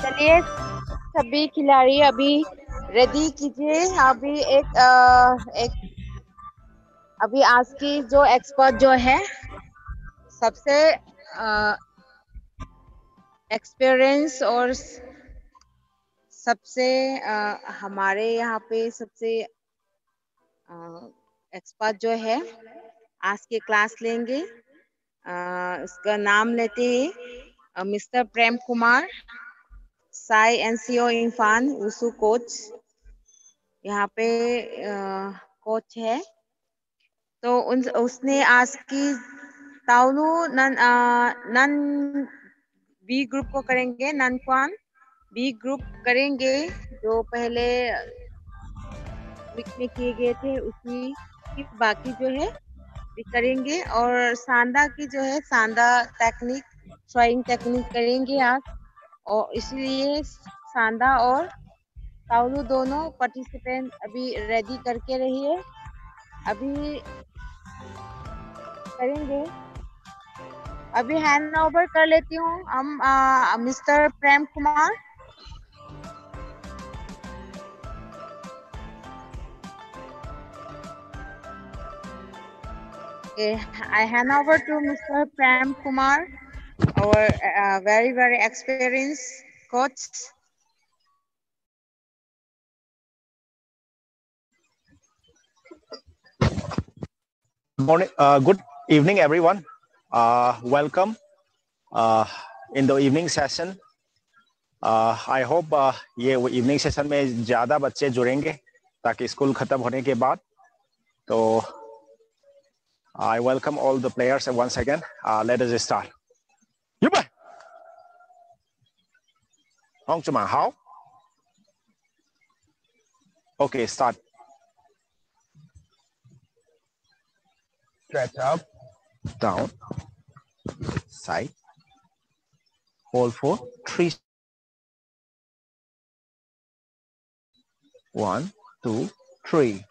चलिए सभी खिलाड़ी अभी रेडी कीजिए। अभी अभी आज की जो एक्सपर्ट जो है सबसे एक्सपीरियंस और सबसे हमारे यहाँ पे सबसे एक्सपर्ट जो है आज के क्लास लेंगे। इसका नाम लेते हैं mister Prem Kumar, Sai NCO Irfan उसू coach यहाँ पे कोच है। तो उसने आज की ताउलू नन बी ग्रुप को करेंगे, नन क्वान बी ग्रुप करेंगे जो पहले वीक में किए गए थे उसी की बाकी जो है भी करेंगे। और सांदा की जो है सांदा टेक्निक थ्रोइंग टेक्निक करेंगे आज। और इसलिए सांदा और ताउलू दोनों पार्टिसिपेंट अभी रेडी करके रहिए, अभी करेंगे। अभी हैंड ओवर कर लेती हूँ हम mister Prem Kumar. I hand over to Mr. Prem Kumar, our very experienced coach. Morning, good evening, everyone. Welcome in the evening session. I hope ये evening session में ज़्यादा बच्चे जुड़ेंगे ताकि स्कूल खत्म होने के बाद। तो I welcome all the players once again. Let us start. Yup. Hong Chuma, how? Okay, start. Stretch up, down, side, hold for 3. 1, 2, 3.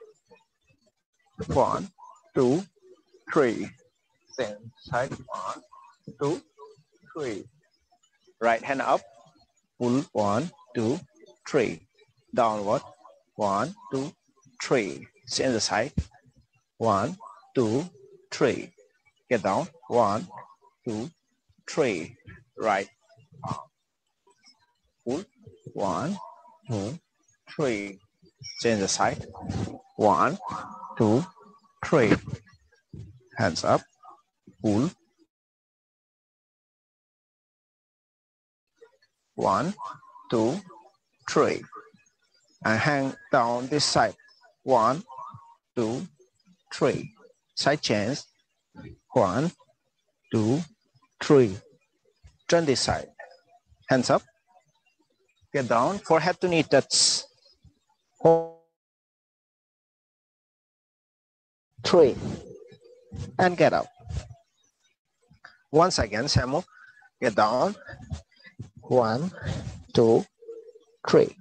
1, 2, 3. Then side 1, 2, 3. Right hand up, pull 1, 2, 3. Downward 1, 2, 3. Change the side 1, 2, 3. Get down 1, 2, 3. Right arm. Pull 1, 2, 3. Change the side 1, 2, 3. Hands up. Pull 1, 2, 3. And hang down this side 1, 2, 3. Side change 1, 2, 3. Turn this side. Hands up. Get down. Forehead to knee touch. 3. And get up. Once again, Samu. Get down. 1, 2, 3.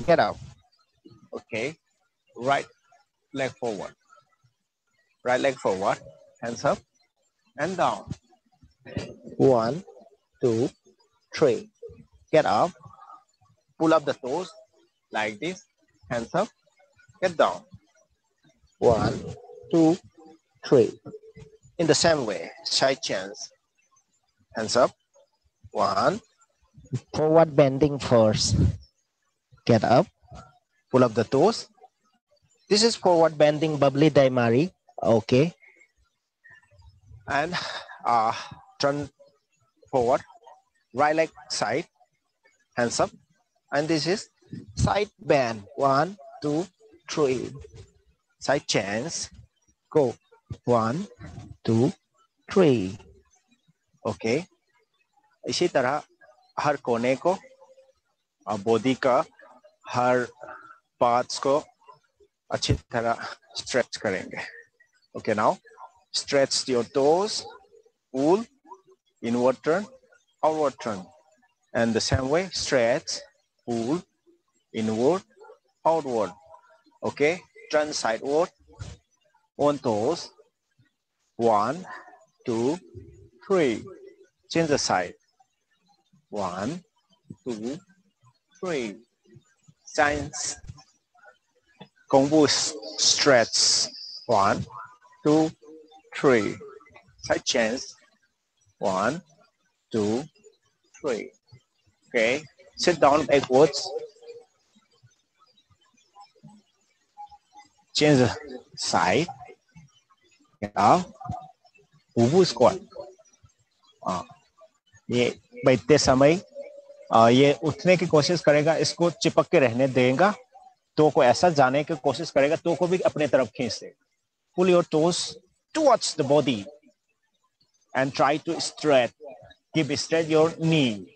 Get up. Okay. Right leg forward. Right leg forward. Hands up and down. 1, 2, 3. Get up. Pull up the toes like this. Hands up. Get down. 1, 2, 3. In the same way, side change. Hands up. 1. Forward bending first. Get up. Pull up the toes. This is forward bending bubbly daimari. Okay. And turn forward. Right leg side. Hands up. And this is side bend. 1, 2, 3. Side change. Go. 1, 2, 3. Okay. इसी तरह हर कोने को body का हर parts को अच्छी तरह stretch करेंगे. Okay, now stretch your toes, pull, inward turn, outward turn. And the same way, stretch, pull, inward, outward. Okay, turn sideward, on toes. 1, 2, 3. Change the side. 1, 2, 3. Science. Kongbu stretch. 1, 2, 3. Side change. 1, 2, 3. Okay. Sit down backwards. Change the side. Now, Ubu squat. ये बैठते समय ये उठने की कोशिश करेगा, इसको चिपक के रहने देगा, तो को ऐसा जाने की कोशिश करेगा, तो को भी अपने तरफ खींच दे. Pull your toes towards the body and try to stretch. Keep straight your knee.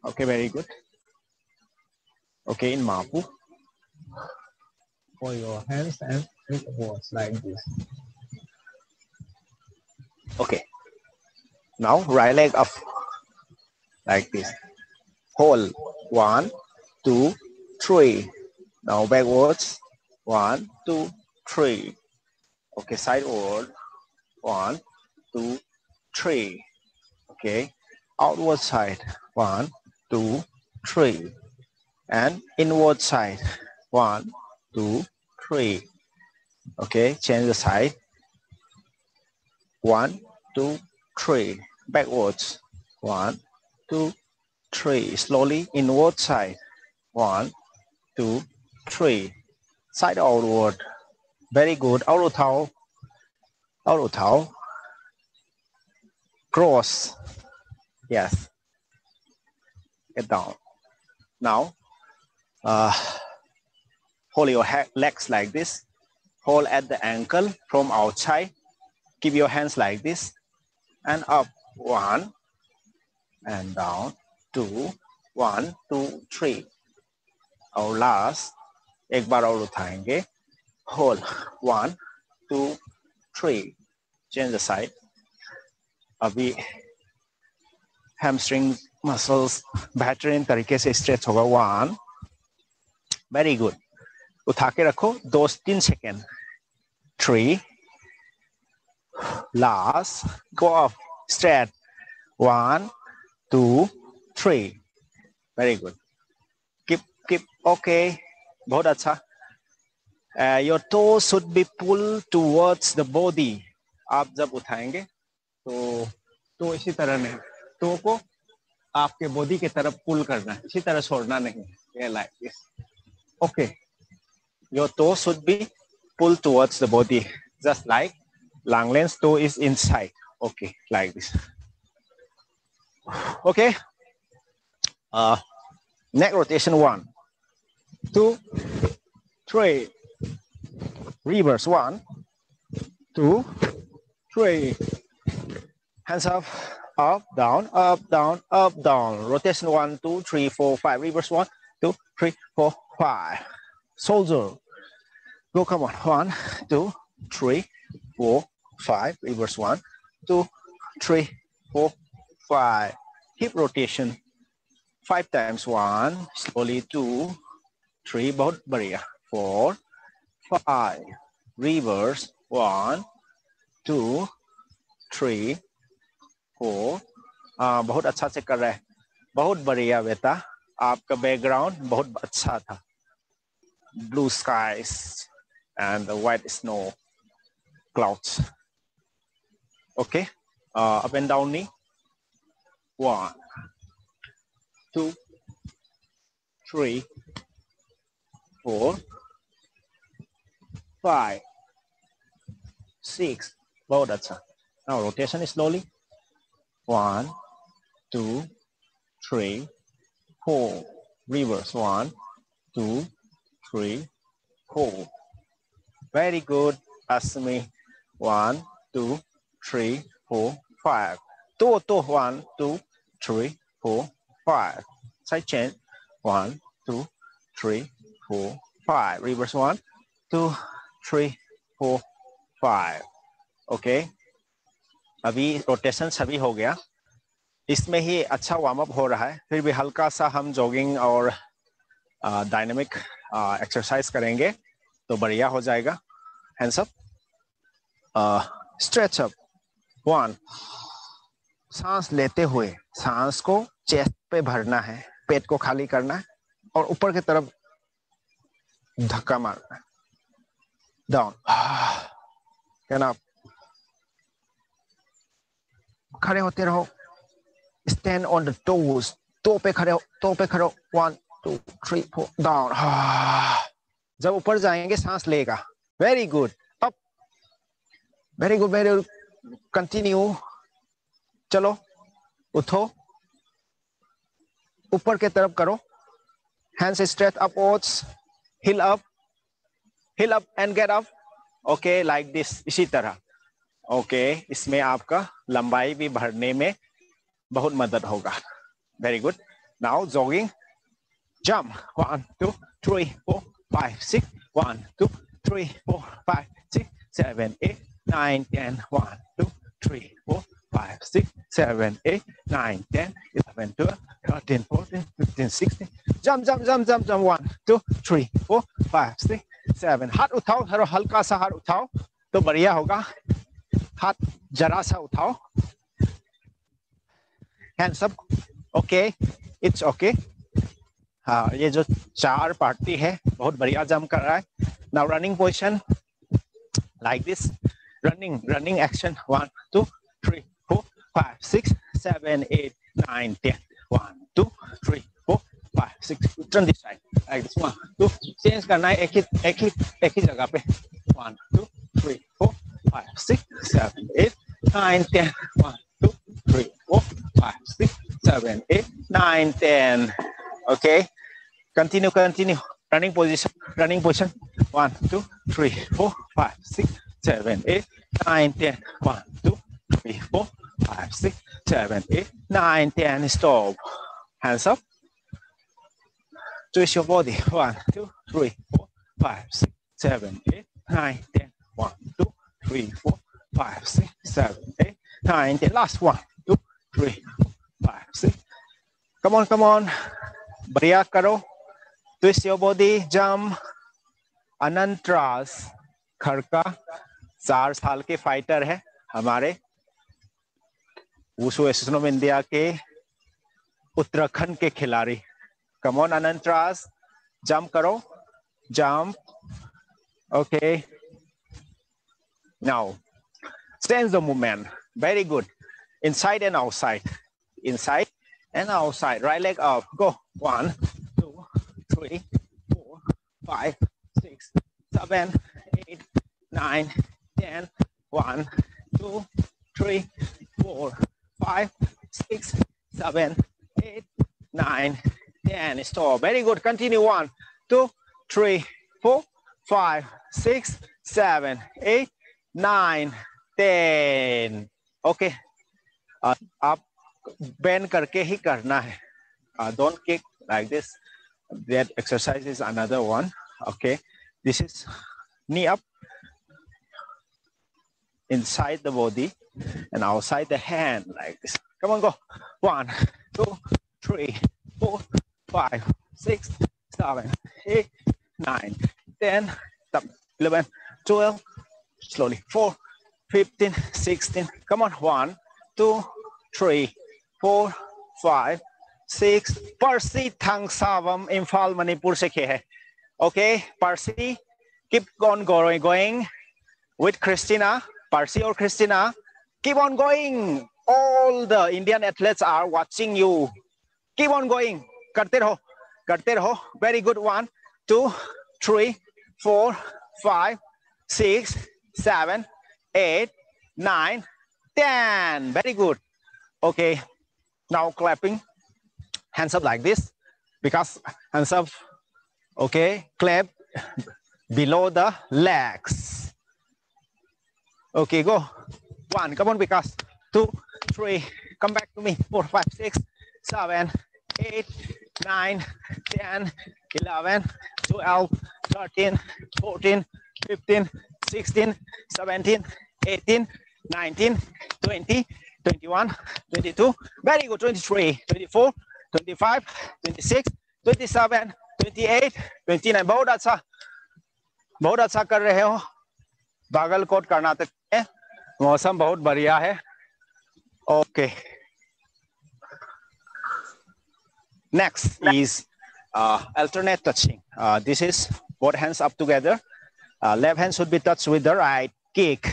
Okay, very good. Okay, in Mapu. For your hands and feet was like this. Okay. Now right leg up like this. Hold. 1, 2, 3. Now backwards. 1, 2, 3. Okay, sideward. 1, 2, 3. Okay, outward side. 1, 2, 3. And inward side. 1, 2, 3. Okay, change the side. 1, 2, 3. Backwards. 1, 2, 3. Slowly inward side. 1, 2, 3. Side outward. Very good. Out towel. Out towel. Cross. Yes. Get down. Now, hold your legs like this. Hold at the ankle from outside. Keep your hands like this. And up. 1. And down. 2. 1, 2, 3. Our last. एक बार और उठाएंगे. Hold. 1, 2, 3. Change the side. अभी hamstring muscles बेहतरीन तरीके से stretch होगा. 1. Very good. उठा के रखो 2-3 second. 3. Last. Go up. Stretch. 1, 2, 3. Very good. Keep. Okay. बहुत अच्छा. Your toes should be pulled towards the body. आप जब उठाएंगे तो इसी तरह नहीं, तो को आपके बॉडी की तरफ पुल करना है, इसी तरह छोड़ना नहीं. ये like this. Okay. Your toe should be pulled towards the body, just like Langland's toe is inside. Okay, like this. Okay. Neck rotation. 1, 2, 3. Reverse. 1, 2, 3. Hands up, up, down, up, down, up, down. Rotation. 1, 2, 3, 4, 5. Reverse. 1, 2, 3, 4, 5. Soldier. Go, come on. 1, 2, 3, 4, 5. Reverse. 1, 2, 3, 4, 5. Hip rotation. 5 times. 1. Slowly. 2, 3. बहुत बढ़िया. 4, 5. Reverse. 1, 2, 3, 4. बहुत अच्छा से कर रहा है. बहुत बढ़िया बेटा. आपका बैकग्राउंड बहुत अच्छा था. Blue skies and the white snow clouds. Okay. Up and down knee. 1, 2, 3, 4, 5, 6. बहुत अच्छा. Now rotation slowly. 1, 2, 3, 4. Reverse. 1, 2, 3, 4. Very good. Asmi. 1, 2, 3, 4, 5. Two. 1, 2, 3, 4, 5. Side change. 1, 2, 3, 4, 5. Reverse. 1, 2, 3, 4, 5. Okay. अभी रोटेशन सभी हो गया. इसमें ही अच्छा वार्म अप हो रहा है. फिर भी हल्का सा हम जॉगिंग और डायनामिक एक्सरसाइज करेंगे तो बढ़िया हो जाएगा. Hands up. Stretch up. 1. सांस लेते हुए सांस को चेस्ट पे भरना है. पेट को खाली करना है और ऊपर की तरफ धक्का मारना है. डाउन. कैन आप खड़े होते रहो. Stand on the toes. Toe पे खड़े हो, टो पे खड़े हो. 1 2 3 4 डाउन. जब ऊपर जाएंगे सांस लेगा. Very good. Up. Very good, very good. Continue. चलो उठो, ऊपर के तरफ करो. Hands straight upwards. Hill up and get up. Okay, like this. इसी तरह. ओके, इसमें आपका लंबाई भी बढ़ने में बहुत मदद होगा. Very good. Now jogging. Jump. 1 2 3 4 5 6. 1 2 3 4 5 6 7 8 9 10. 1 2 3 4 5 6 7 8 9 10 11 12 13 14 15 16. Jump, jump, jump, jump, jump. 1 2 3 4 5 6 7. हाथ उठाओ, थोड़ा हल्का सा हाथ उठाओ तो बढ़िया होगा. हाथ जरा सा उठाओ. Hands up. Okay, it's okay. हाँ, ये जो 4 पार्टी है बहुत बढ़िया जंप कर रहा है. Now running position like this. Running action. 1 2 3 4 5 6 7 8 9 10. 1 2 3 4 5 6. Turn this side like this. 1 2. Change करना है एक ही जगह पे. 1 2 3 4 5 6 7 8 9 10. 1 2 3 4 5 6 7 8 9 10. Okay, continue. Running position. 1 2 3 4 5 6 7 8 9 10. 1 2 3 4 5 6 7 8 9 10. Stop. Hands up. Twist your body. 1 2 3 4 5 6 7 8 9 10. 1 2 3 4 5 6 7 8 9 10. Last. 1 2 3 4 5 6. Come on. बढ़िया करो. Twist your body. Jump. Anantraj खड़का 4 साल के फाइटर है हमारे. वुशु एसोसिएशन ऑफ इंडिया के उत्तराखंड के खिलाड़ी. Come on Anantraj. जंप करो. Jump. Okay. Now sense the movement. Very good. Inside and outside. Inside and outside. Right leg up. Go. 1 2 3 4 5 6 7 8 9 10. 1 2 3 4 5 6 7 8 9 10. Stop. Very good. Continue. 1 2 3 4 5 6 7 8 9 10. Okay. आप bend करके ही करना है. Don't kick like this. That exercise is another one. Okay. This is knee up, inside the body and outside the hand like this. Come on, go. 1 2 3 4 5 6 7 8 9 10 11 12. Slowly. 4 15 16. Come on. 1 2 3 4 5 6. Parsi Thangsavam, Imphal, Manipur se hai. Okay, Parsi, keep on going with Christina. Parsi or Christina, keep on going. All the Indian athletes are watching you. Keep on going. Karte raho. Very good. 1 2 3 4 5 6 7 8 9 10. Very good. Okay, now clapping. Hands up like this. Because hands up. Okay, clap below the legs. Okay, go. 1. Come on, because 2 3. Come back to me. 4 5 6 7 8 9 10 11 12 13 14 15 16 17 18 19 20 21 22. Very good. 23 24 25 26 27 28 29. बहुत अच्छा कर रहे हो. बागलकोट कर्नाटक में मौसम बहुत बढ़िया है. Okay. Next is alternate touching. This is both hands up together. Left hand should be touched with the right kick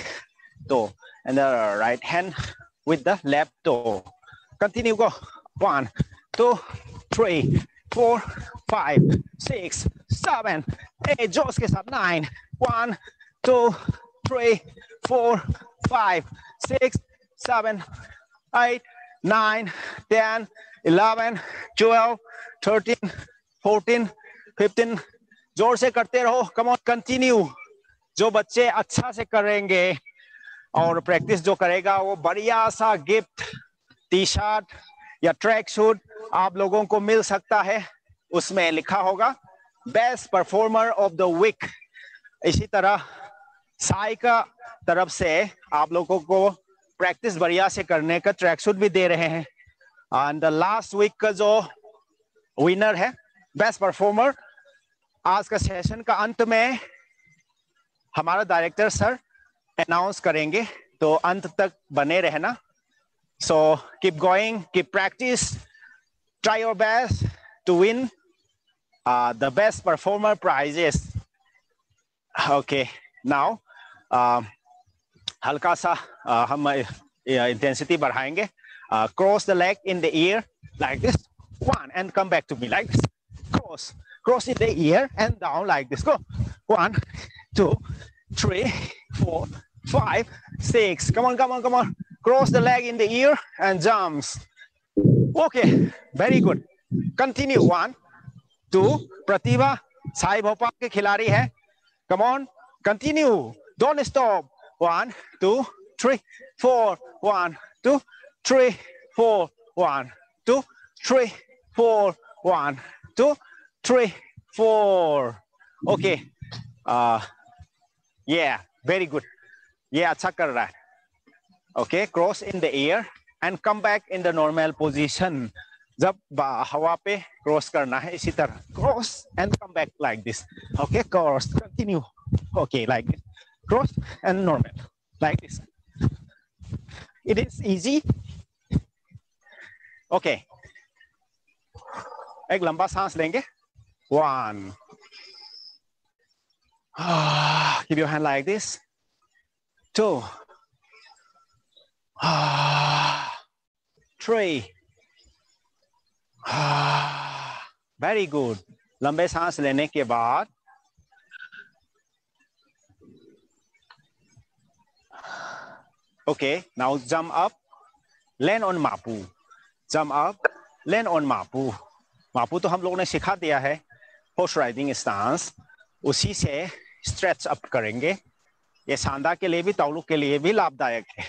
toe, and the right hand with the left toe. Continue, go. 1, 2, 3, 4, 5, 6, 7, 8. जोश के साथ 9. 1, 2, 3, 4, 5, 6, 7, 8, 9, 10, 11, 12, 13, 14, 15. जोर से करते रहो. Come on, continue. जो बच्चे अच्छा से करेंगे और प्रैक्टिस जो करेगा वो बढ़िया सा गिफ्ट टी शर्ट या ट्रैक सूट आप लोगों को मिल सकता है. उसमें लिखा होगा best performer of the week. इसी तरह साई का तरफ से आप लोगों को प्रैक्टिस बढ़िया से करने का ट्रैक सूट भी दे रहे हैं. एंड द लास्ट वीक का जो विनर है बेस्ट परफॉर्मर, आज का सेशन का अंत में हमारा डायरेक्टर सर अनाउंस करेंगे, तो अंत तक बने रहना. So keep going, keep practice, try your best to win the best performer prizes. Okay, now हल्का सा हम intensity बढ़ाएंगे. Cross the leg in the ear like this. 1 and come back to me like this. Cross in the ear and down like this. Go. 1, 2, 3, 4, 5, 6. Come on. Cross the leg in the ear and jumps. Okay, very good. Continue. 1, 2. Pratibha, Sai Bhopal के खिलाड़ी है. Come on, continue. Don't stop. 1, 2, 3, 4. 1, 2, 3, 4. 1, 2, 3, 4. 1, 2, 3, 4. Okay. Yeah, very good. Yeah, अच्छा कर रहा है. Okay, cross in the ear and come back in the normal position. जब हवा पे cross करना है इसी तरह cross and come back like this. Okay, cross, continue. Okay, like this. Cross and normal like this. It is easy. Okay. एक लंबा सांस लेंगे. 1. Keep your hand like this. 2. 3. Very good. लंबे सांस लेने के बाद okay, now jump up, land on mapu. Jump up, land on mapu. मापू तो हम लोगों ने सिखा दिया है. horse riding stance, उसी से stretch up करेंगे. ये सांदा के लिए भी ताउलू के लिए भी लाभदायक है.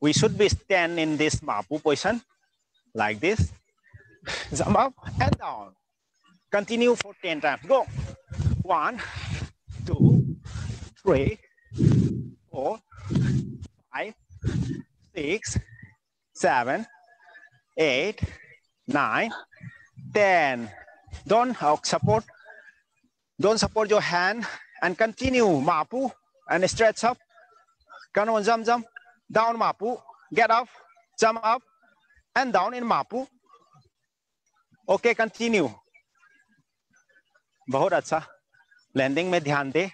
We should be stand in this mapu position like this. Jump up and down. Continue for 10 times. Go. 1, 2, 3, 4, 5, 6, 7, 8, 9, 10. Don't support your hand and continue mapu and stretch up. Come on, jump. Down mapu, get up, jump up and down in mapu. Okay, continue. बहुत अच्छा. Landing में ध्यान दे,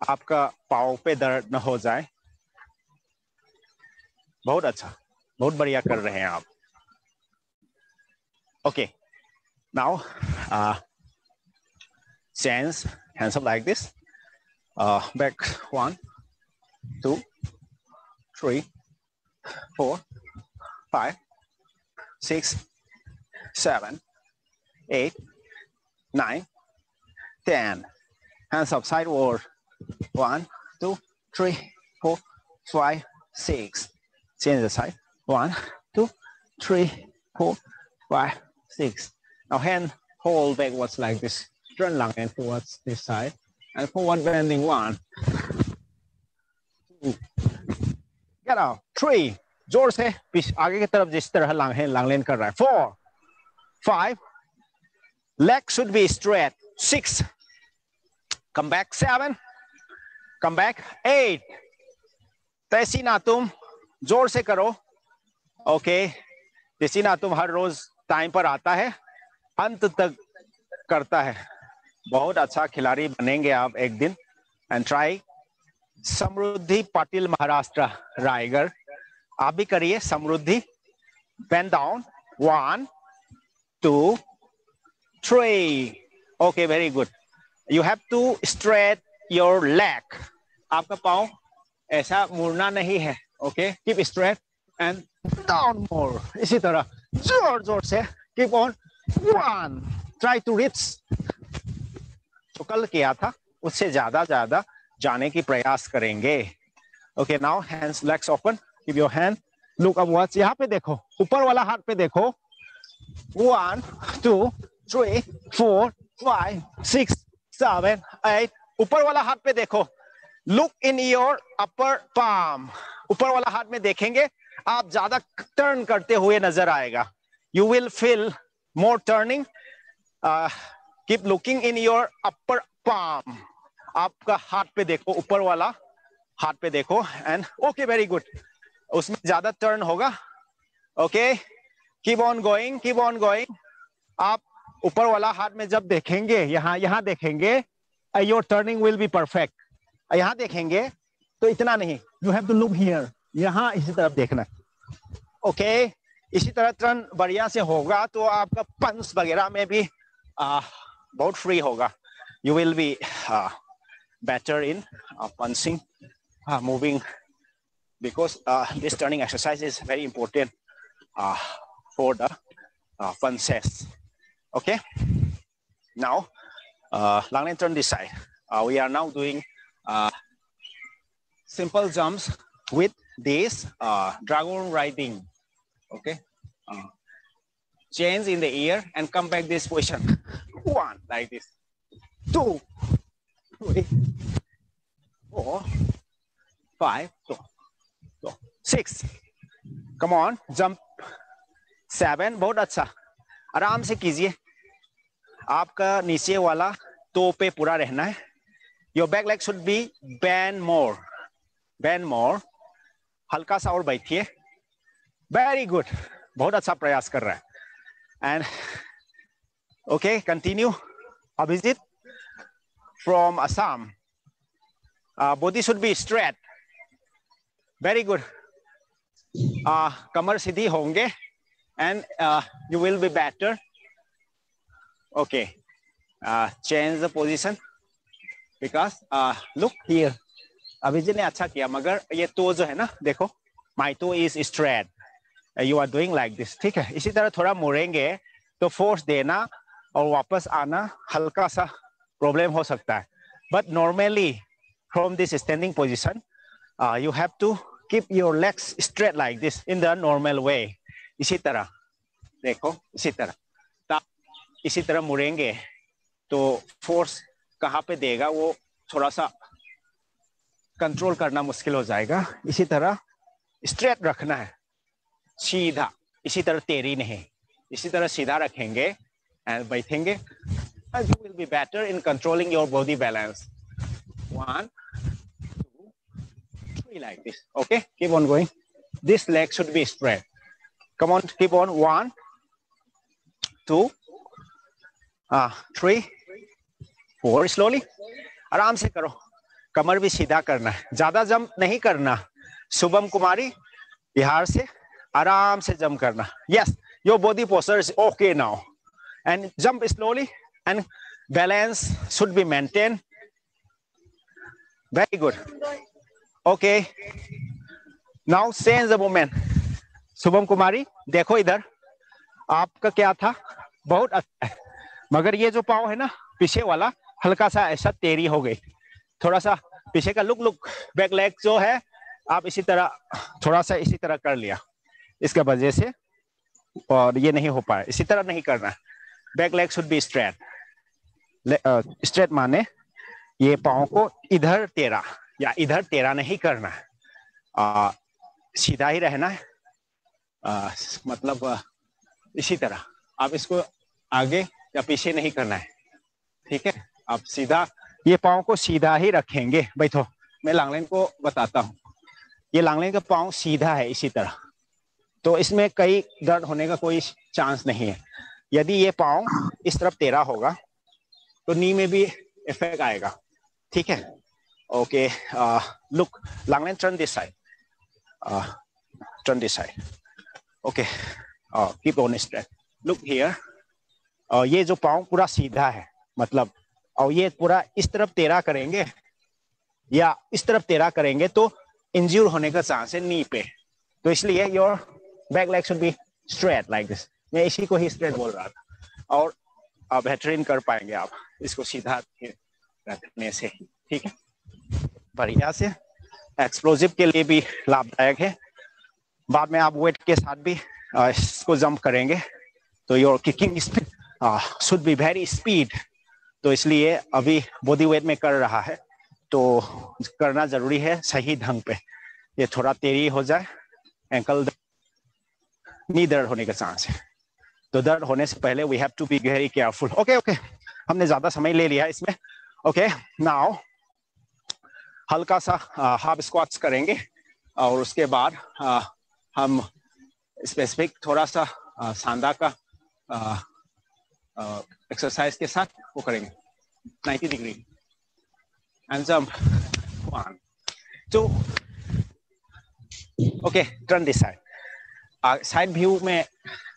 आपका पाँव पे दर्द न हो जाए. बहुत अच्छा, बहुत बढ़िया कर रहे हैं आप. Okay, now hands up like this. Back 1, 2, 3, 4, 5, 6, 7, 8, 9, 10. Hands up sideward. 1, 2, 3, 4, 5, 6. Change the side. 1, 2, 3, 4, 5, 6. Now hand hold backwards like this. Turn lang and towards this side. And forward bending. 1, 2. Get out. 3. जोर से आगे की तरफ जिस तरह लांगलेन कर रहा है. 4, 5. Leg should be straight. 6. Come back. 7. Come back. 8. तैसी ना तुम जोर से करो. Okay. तैसी ना तुम हर रोज टाइम पर आता है, अंत तक करता है। बहुत अच्छा खिलाड़ी बनेंगे आप एक दिन। And try Samriddhi Patil, Maharashtra, Raigad. आप भी करिए Samriddhi. Bend down, 1 2 3। Okay, very good. You have to straight your leg. आपका पाँव ऐसा मुड़ना नहीं है। Okay, keep straight and down more. इसी तरह जोर जोर से keep on. 1, try to reach. जो कल किया था उससे ज्यादा जाने की प्रयास करेंगे। Okay, now hands legs open, keep your hand, look upwards. यहाँ पे देखो, ऊपर वाला हाथ पे देखो। 1 2 3 4 5 6 7 8। ऊपर वाला हाथ पे देखो। Look in your upper palm. ऊपर वाला हाथ में देखेंगे, आप ज्यादा टर्न करते हुए नजर आएगा। You will feel more turning. Keep looking in your upper palm. आपका हाथ पे देखो, ऊपर वाला हाथ पे देखो। And okay, very good. उसमें ज्यादा टर्न होगा। Okay, keep on going, keep on going. आप ऊपर वाला हाथ में जब देखेंगे, यहाँ देखेंगे, your turning will be perfect. यहाँ देखेंगे तो इतना नहीं, you have to look here, यहाँ इसी तरफ देखना। ओके, इसी तरह टर्न बढ़िया से होगा तो आपका पंच वगैरह में भी बहुत फ्री होगा। You will be better in punching, moving, because this turning exercise is very important for the punches. Okay, now Langlen, turn this side. We are now doing simple jumps with this dragon riding. Okay, change in the air and come back this position. 1, like this. 2 3 4 5 6. Come on, jump. 7. बहुत अच्छा, आराम से कीजिए। आपका नीचे वाला to पे पूरा रहना है। Your back leg should be bend more, bend more. हल्का सा और बैठिए। Very good, बहुत अच्छा प्रयास कर रहा है। And okay, continue. Abhijit from Assam. Body should be straight. Very good. कमर सीधी होंगे and you will be better. Okay, change the position because look here. Abhijit ने अच्छा किया, मगर ये तो जो है ना, देखो, my toe is straight. You are doing like this. ठीक है, इसी तरह थोड़ा मुड़ेंगे तो फोर्स देना और वापस आना हल्का सा प्रॉब्लम हो सकता है। But normally from this standing position, you have to keep your legs straight like this in the normal way. इसी तरह देखो, इसी तरह, इसी तरह मुड़ेंगे तो फोर्स कहाँ पे देगा वो थोड़ा सा कंट्रोल करना मुश्किल हो जाएगा। इसी तरह स्ट्रेट रखना है, सीधा, इसी तरह टेढ़ी नहीं, इसी तरह सीधा रखेंगे एंड बैठेंगे and you will be better in controlling your body balance. 1 2 3 like this. Okay, keep on going. This leg should be straight. Come on, keep on. 1 2 3 4. slowly, आराम से करो। कमर भी सीधा करना है, ज्यादा जंप नहीं करना। शुभम कुमारी बिहार से, आराम से जंप करना। Yes, your body posture is okay now. And jump slowly and balance should be maintained. Very good. Okay, now change the movement. Shubham कुमारी देखो इधर, आपका क्या था, बहुत अच्छा है, मगर ये जो पाँव है ना पीछे वाला, हल्का सा ऐसा टेढ़ी हो गई। थोड़ा सा पीछे का लुक, बैक लेग जो है आप इसी तरह थोड़ा सा इसी तरह कर लिया, इसका वजह से और ये नहीं हो पाया। इसी तरह नहीं करना, back leg should be straight. Straight माने ये पाँव को इधर टेढ़ा या इधर टेढ़ा नहीं करना है, सीधा ही रहना है। मतलब इसी तरह आप इसको आगे या पीछे नहीं करना है, ठीक है। आप सीधा ये पाँव को सीधा ही रखेंगे। बैठो, मैं लांगलेन को बताता हूँ। ये लांगलेन का पाँव सीधा है इसी तरह, तो इसमें कई दर्द होने का कोई चांस नहीं है। यदि ये पाँव इस तरफ टेढ़ा होगा तो नी में भी इफेक्ट आएगा, ठीक है। ओके, लुक लांगलेन, turn this side, turn this side, okay, keep on straight, look here. ये जो पाँव पूरा सीधा है मतलब, और ये पूरा इस तरफ टेढ़ा करेंगे या इस तरफ टेढ़ा करेंगे तो इंज्यूर होने का चांस है नी पे, तो इसलिए your back leg should be straight like this. मैं इसी को ही स्ट्रेट बोल रहा था, और बेहतरीन कर पाएंगे आप इसको सीधा रखने से ही, ठीक है। बढ़िया से, एक्सप्लोजिव के लिए भी लाभदायक है। बाद में आप वेट के साथ भी इसको जंप करेंगे तो your kicking speed should be very speed, तो इसलिए अभी बॉडी वेट में कर रहा है तो करना जरूरी है सही ढंग पे। ये थोड़ा तेजी हो जाए, एंकल नी दर्द होने का चांस है, तो दर्द होने से पहले we have to be very careful. Okay okay, हमने ज्यादा समय ले लिया इसमें। ओके, नाउ हल्का सा हाफ स्क्वाट्स करेंगे और उसके बाद हम स्पेसिफिक थोड़ा सा सांदा का एक्सरसाइज के साथ वो करेंगे 90 degree and jump 1 2। Okay, turn this side. Side view में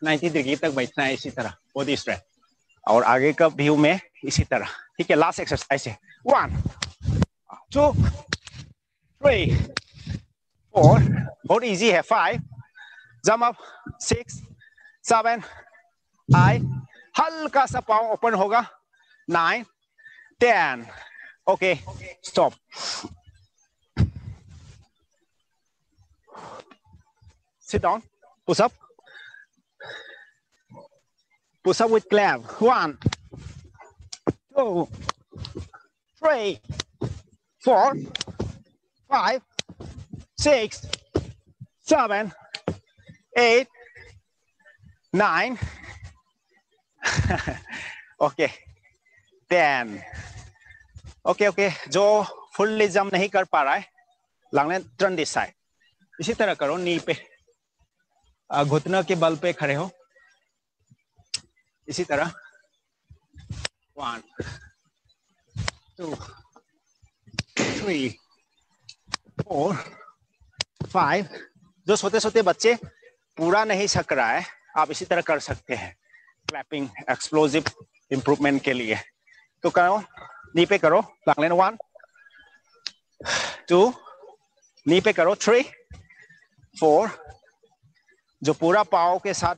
90 डिग्री तक बैठना है इसी तरह, बॉडी स्ट्रेट, और आगे का व्यू में इसी तरह, ठीक है। लास्ट एक्सरसाइज है 1 2 3 4, बहुत इजी है, 5 जंप अप, 6 7 8, हल्का सा पाँव ओपन होगा, 9 10। Okay, stop. Sit down, push up with clamp, 1 2 3 4 5 6 7 8 9 okay 10। Okay okay, जो फुल्ली जंप नहीं कर पा रहा है, लांगलेन टर्न दिस साइड, इसी तरह करो, नी पे घुटनों के बल पे खड़े हो, इसी तरह 1 2 3 4 5। जो छोटे छोटे बच्चे पूरा नहीं सक रहा है, आप इसी तरह कर सकते हैं क्लैपिंग एक्सप्लोजिव इंप्रूवमेंट के लिए। तो करो, नी पे करो, लांगलेन 1 2, नी पे करो 3 4। जो पूरा पाँव के साथ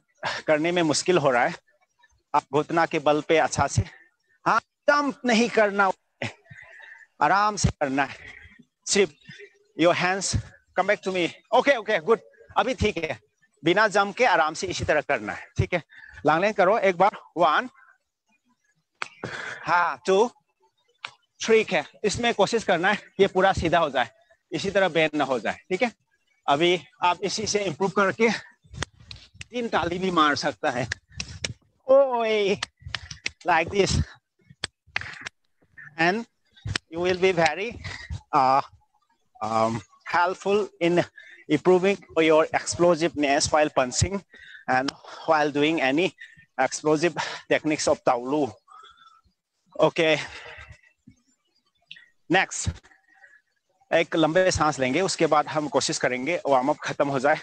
करने में मुश्किल हो रहा है, आप घुटना के बल पे अच्छा से, हाँ, जंप नहीं करना, आराम से करना है, सिर्फ your hands come back to me. Okay okay, good, अभी ठीक है, बिना जंप के आराम से इसी तरह करना है, ठीक है। लांगलेन करो एक बार, 1 हाँ 2 3 है। इसमें कोशिश करना है ये पूरा सीधा हो जाए, इसी तरह बेंड ना हो जाए, ठीक है। अभी आप इसी से इंप्रूव करके 3 ताली भी मार सकता है, ओए like this, and you will be very helpful in improving your explosiveness while punching and while doing any explosive techniques of Taolu. Okay, next एक लंबे सांस लेंगे, उसके बाद हम कोशिश करेंगे वार्म अप खत्म हो जाए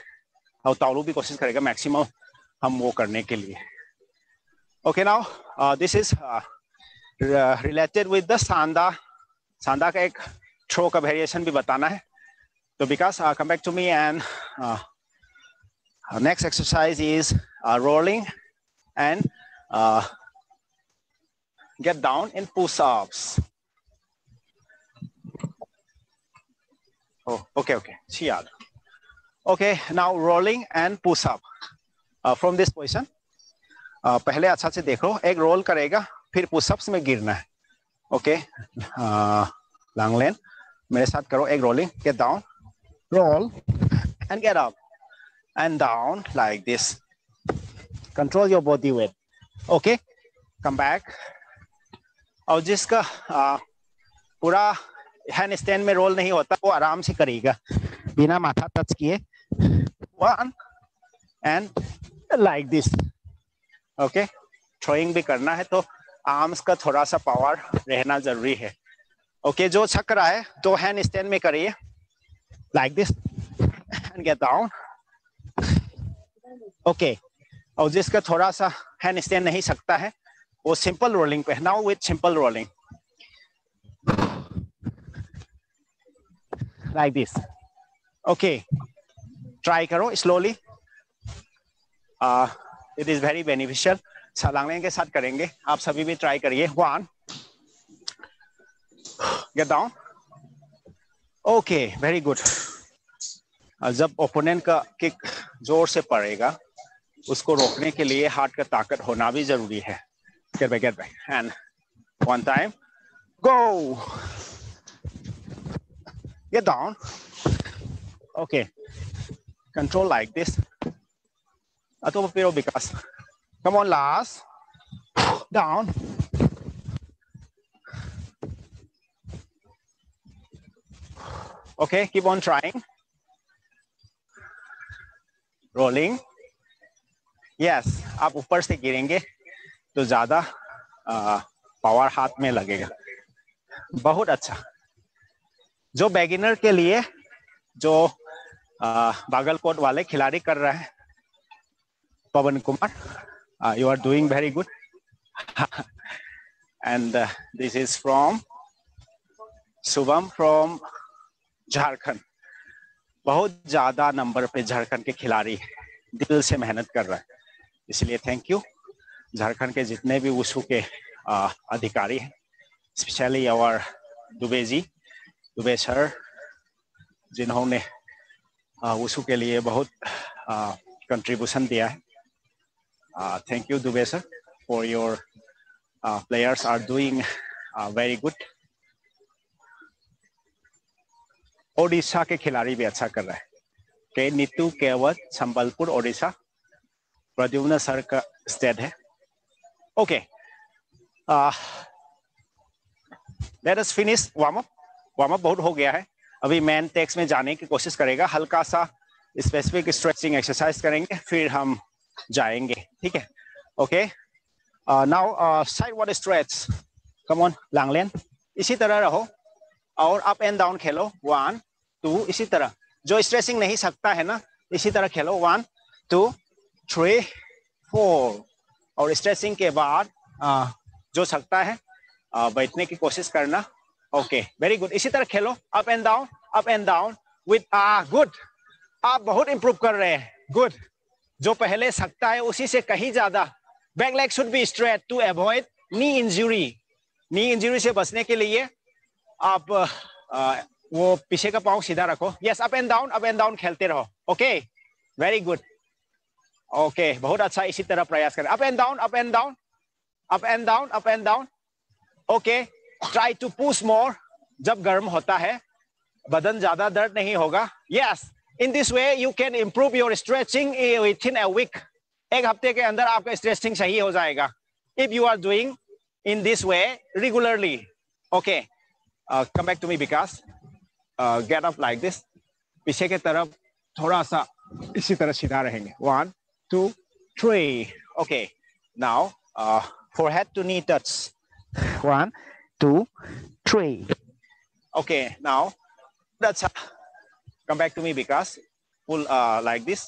और तालू भी कोशिश करेगा मैक्सिमम हम वो करने के लिए। Okay, now this is related with the Sanda. Sanda का एक थ्रो का वेरिएशन भी बताना है, तो Vikas come back to me and next exercise is rolling and get down in push-ups. Oh, okay, Chiad. Okay, now rolling and push-up. From this position, पहले अच्छा से देखो, एक रोल करेगा, फिर पुशअप्स में गिरना है। ओके, लांगलेन मेरे साथ करो, एक rolling, get down, roll and get up and down like this. Control your body weight. Okay, come back. और जिसका पूरा हैंड स्टैंड में रोल नहीं होता वो आराम से करेगा बिना माथा टच किए, 1 and like this, okay, throwing भी करना है तो आर्म्स का थोड़ा सा पावर रहना जरूरी है। ओके, जो छक रहा है तो हैंड स्टैंड में करिए like this and gate down. Okay, और जिसका थोड़ा सा हैंड स्टैंड नहीं सकता है वो सिंपल रोलिंग पे। Now with simple rolling like this. Okay, try करो slowly, it is very beneficial. छलांगने के साथ करेंगे, आप सभी भी ट्राई करिए। 1 get down. Okay, very good. जब ओपोनेंट का किक जोर से पड़ेगा उसको रोकने के लिए हाथ का ताकत होना भी जरूरी है। Get back and 1 time go, get down. Okay, control like this. अतो पिरो Vikas, come on, last down. Okay, keep on trying, rolling. Yes, आप ऊपर से गिरेंगे तो ज्यादा पावर हाथ में लगेगा। बहुत अच्छा। जो बेगिनर के लिए जो बागलकोट वाले खिलाड़ी कर रहे हैं, Pawan Kumar, you are doing very good. And this is from Shubham from Jharkhand. बहुत ज्यादा नंबर पे झारखंड के खिलाड़ी दिल से मेहनत कर रहे हैं, इसलिए थैंक यू। झारखंड के जितने भी वुशु के अधिकारी हैं, स्पेशली आवर दुबे सर, जिन्होंने वुशु के लिए बहुत कंट्रीब्यूशन दिया है। Thank you Dubey sir for your players are doing very good. Odisha के खिलाड़ी भी अच्छा कर रहे हैं। के नीतू केवट, संबलपुर ओडिशा, प्रद्युम्न सर का स्टेट है। Okay, let us finish warm up. Warm up बहुत हो गया है, अभी मेन टेक्स्ट में जाने की कोशिश करेगा। हल्का सा स्पेसिफिक स्ट्रेचिंग एक्सरसाइज करेंगे, फिर हम जाएंगे, ठीक है। Okay, now sideward stretch, come on लांगलेन, इसी तरह रहो और अप एंड डाउन खेलो। 1 2, इसी तरह। जो स्ट्रेचिंग नहीं सकता है ना, इसी तरह खेलो। 1 2 3 4, और स्ट्रेचिंग के बाद जो सकता है बैठने की कोशिश करना। ओके, वेरी गुड, इसी तरह खेलो। Up and down with good. आप बहुत इंप्रूव कर रहे हैं, गुड। जो पहले सकता है उसी से कहीं ज्यादा। Back leg should be straight to avoid knee injury. Knee injury से बचने के लिए आप वो पीछे का पांव सीधा रखो। यस, अप एंड डाउन खेलते रहो। Okay, very good. ओके, बहुत अच्छा, इसी तरह प्रयास करें। Up and down. Okay, try to push more. जब गर्म होता है बदन ज्यादा दर्द नहीं होगा। Yes, in this way you can improve your stretching within a week. एक हफ्ते के अंदर आपका स्ट्रेचिंग सही हो जाएगा if you are doing in this way regularly. Okay, come back to me Vikas, get up like this. पीछे के तरफ थोड़ा सा इसी तरह सीधा रहेंगे। 1 2 3। Okay, now forehead to knee touch। 1 2 3। Okay, now that's come back to me because pull like this,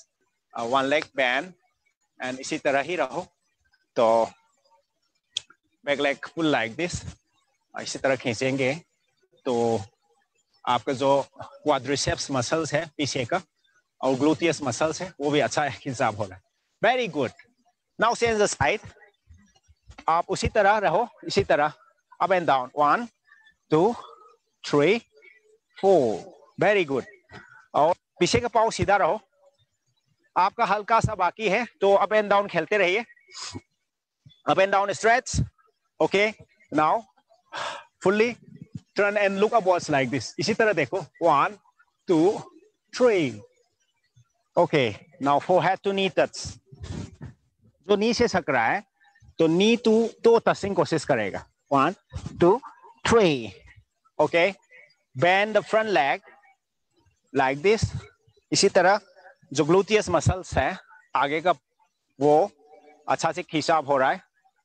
one leg bend and इसी तरह ही रहो। तो back leg pull like this, इसी तरह खींचेंगे तो आपका जो quadriceps मसल्स है पीछे का और gluteus मसल्स है वो भी अच्छा खिंचाव हो रहा है। Very good. Now change the side, आप उसी तरह रहो, इसी तरह up and down. 1 2 3 4। Very good. और पीछे का पाँव सीधा रहो। आपका हल्का सा बाकी है तो अप एंड डाउन खेलते रहिए। Up and down stretch. Okay, now fully turn and look upwards like this. इसी तरह देखो। 1 2 3। Okay, now forehead to knee touch. जो नी से सक रहा है तो नी तो टचिंग कोशिश करेगा। 1 2 3। Okay, bend the front leg like this. इसी तरह जो ग्लूटियस मसल्स है आगे का वो अच्छा से खिंचाव हो रहा है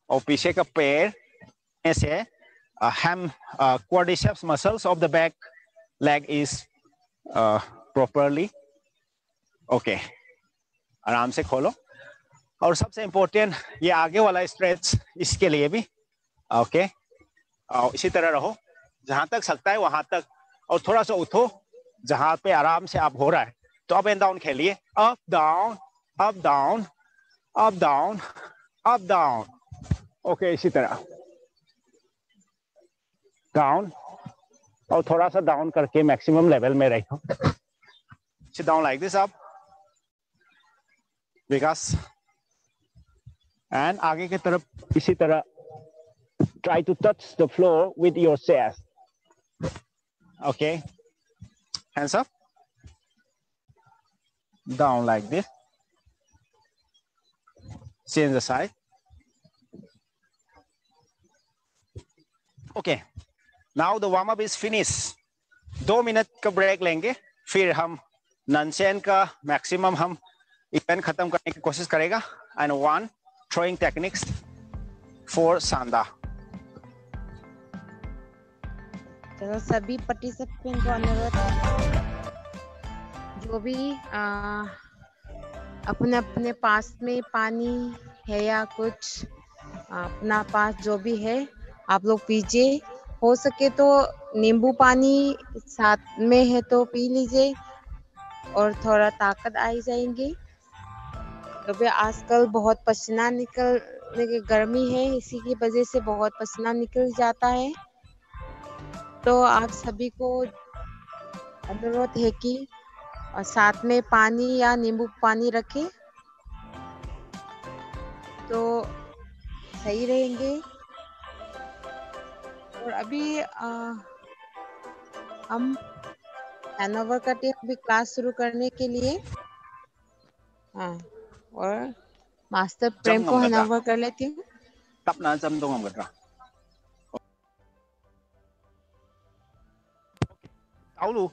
और पीछे का पैर में से ham quadriceps muscles of the back leg is properly okay. आराम से खोलो और सबसे इम्पोर्टेंट ये आगे वाला स्ट्रेच इसके लिए भी ओके और इसी तरह रहो जहां तक सकता है वहां तक और थोड़ा सा उठो जहां पे आराम से आप हो रहा है तो अप एंड डाउन खेलिए up down up down up down up down okay इसी तरह डाउन और थोड़ा सा डाउन करके मैक्सिमम लेवल में रहो sit down like this up Vikas and आगे की तरफ इसी तरह try to touch the floor with your chest okay hands up down like this change the side okay now the warm up is finished 2 minute का break लेंगे फिर हम ननसेन का मैक्सिमम हम इवेंट खत्म करने की कोशिश करेगा and 1 throwing techniques for सांदा तो सभी पार्टिसिपेंट को अनुरोध जो भी अपने अपने पास में पानी है या कुछ अपना पास जो भी है आप लोग पीजिए हो सके तो नींबू पानी साथ में है तो पी लीजिए और थोड़ा ताकत आ जाएंगी क्योंकि आजकल बहुत पसीना निकलने की गर्मी है इसी की वजह से बहुत पसीना निकल जाता है तो आप सभी को अनुरोध है कि साथ में पानी या नींबू पानी रखें तो सही रहेंगे और अभी हम हैंडओवर करते हैं अभी क्लास शुरू करने के लिए हाँ और मास्टर प्रेम को हैंडओवर कर लेती हूँ तब ना जम दो हम कर रहा Aulu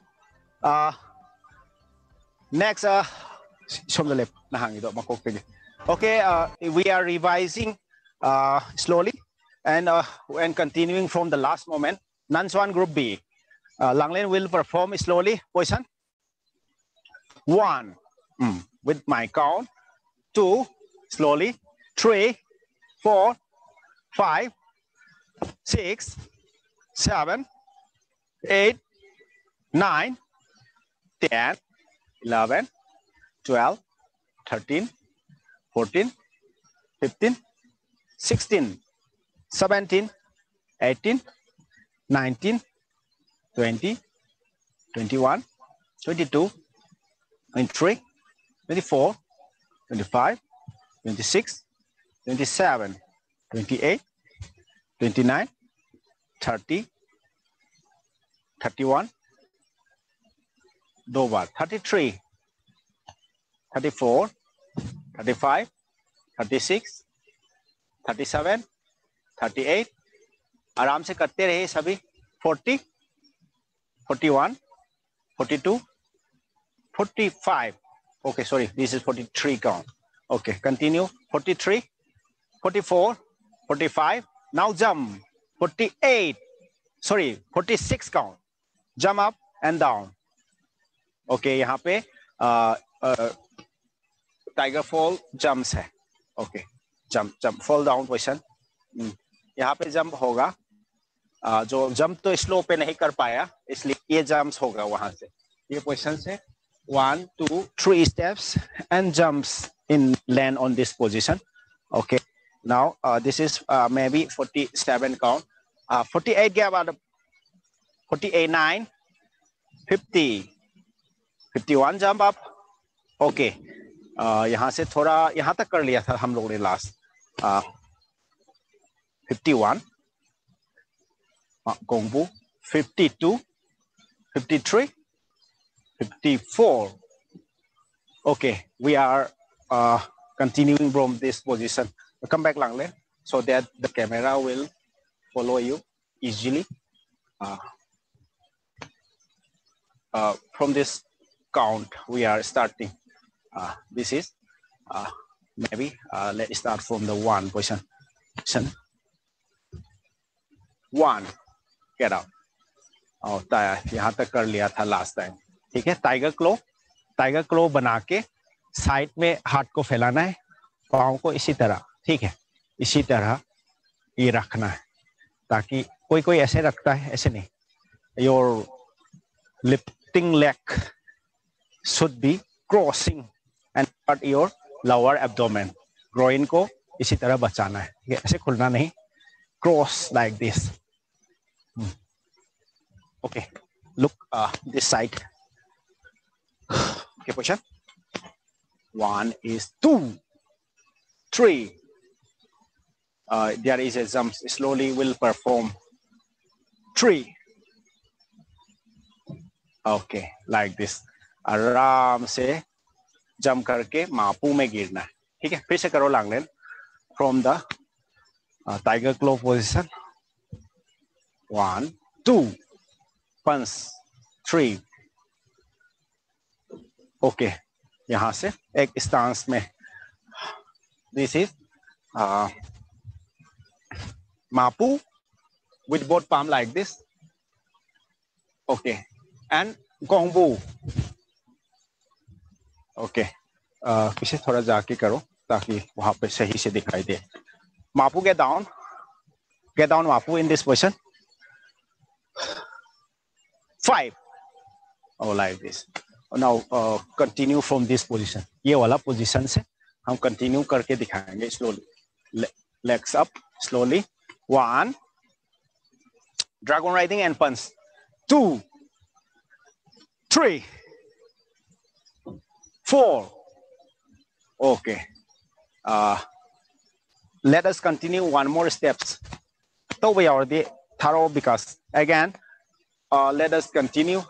next from the left nahangi do makok pili okay we are revising slowly and continuing from the last moment Nanswan group B Langlen will perform slowly position 1 with my count 2 slowly 3 4 5 6 7 8 9 10 11 12 13 14 15 16 17 18 19 20 21 22 23 24 25 26 27 28 29 30 31 दो बार 33 34 35 36 37 38 आराम से करते रहे सभी 40 41 42 45 okay sorry this is 43 count okay continue 43 44 45 now jump 48 sorry 46 count jump up and down okay यहाँ पे tiger fall jumps है okay jump jump fall down position यहाँ पे जंप होगा जो जंप तो स्लो पे नहीं कर पाया इसलिए ये जंप्स होगा वहां से ये पोजीशन से 1 2 3 steps and jumps in land on this position okay now this is may be 47 count 48 गया बाद 48 9 50 51 जंप अप ओके यहाँ से थोड़ा यहाँ तक कर लिया था हम लोगों ने last 51 गोंगबू 52 53 54 okay we are continuing from this position come back Langlen so that the camera will follow you easily from this count we are starting this is maybe let's start from the 1 position. 1 get out. और यहाँ तक कर लिया था last time, ठीक है. Tiger क्लो बना के साइड में हाथ को फैलाना है, पाँव को इसी तरह, ठीक है, इसी तरह ये रखना है, ताकि कोई ऐसे रखता है, ऐसे नहीं. Your lifting leg should B crossing and cut your lower abdomen. Groin को इसी तरह बचाना है, ठीक है, ऐसे खुलना नहीं. Cross like this. Okay, look this side. Okay, position. 1 is 2, 3. There is a jump. Slowly will perform 3. Okay, like this. आराम से जंप करके मापू में गिरना है, ठीक है. फिर से करो लैंगलेन from the tiger claw position. 1, 2. Punch 3. Okay, यहां से एक स्टांस में. दिस इज मापू with both palm like this. Okay, and गोंगबू. ओके, पीछे थोड़ा जाके करो ताकि वहां पे सही से दिखाई दे. मापू get down मापू in this position. 5. Oh, like this. Now continue from this position. ये वाला पोजीशन से हम कंटिन्यू करके दिखाएंगे slowly. Legs up slowly. 1. Dragon riding and punch. 2, 3, 4. Okay. Let us continue one more steps. So we already thorough because again. Let us continue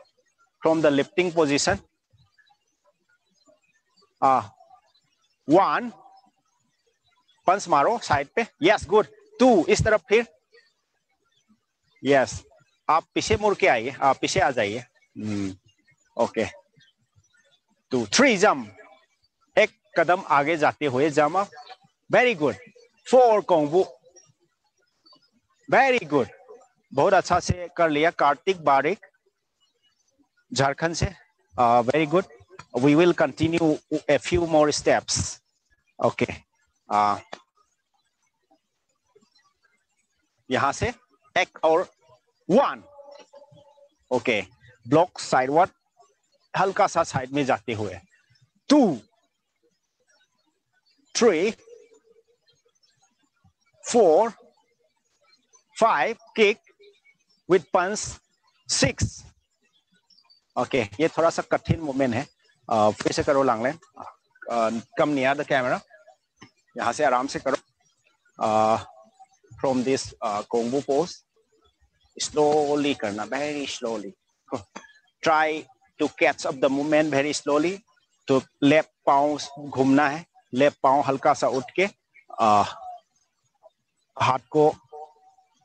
from the lifting position. 1. पंच मारो side पे. Yes, good. 2. इस तरफ फिर. Yes. आप पीछे मुड़ के आइए, आप पीछे आ जाइए. Okay. 2, 3 jump. एक कदम आगे जाते हुए jump up. Very good. 4 कोंगबू. Very good. बहुत अच्छा से कर लिया. कार्तिक बारिक झारखंड से. Very good. We will continue a few more steps. Okay, यहां से एक और 1. ओके, ब्लॉक साइडवर्ड, हल्का सा साइड में जाते हुए. 2, 3, 4, 5 kick with punch. 6. ओके, ये थोड़ा सा कठिन मूवमेंट है. फिर से करो लैंगलेन. Come near the camera. यहाँ से आराम से करो. फ्रॉम दिस कोंगबू पोज स्लोली करना, very slowly. Try to catch up the movement very slowly. तो लेफ्ट पाँव घूमना है, लेफ्ट पाँव हल्का सा उठ के हाथ को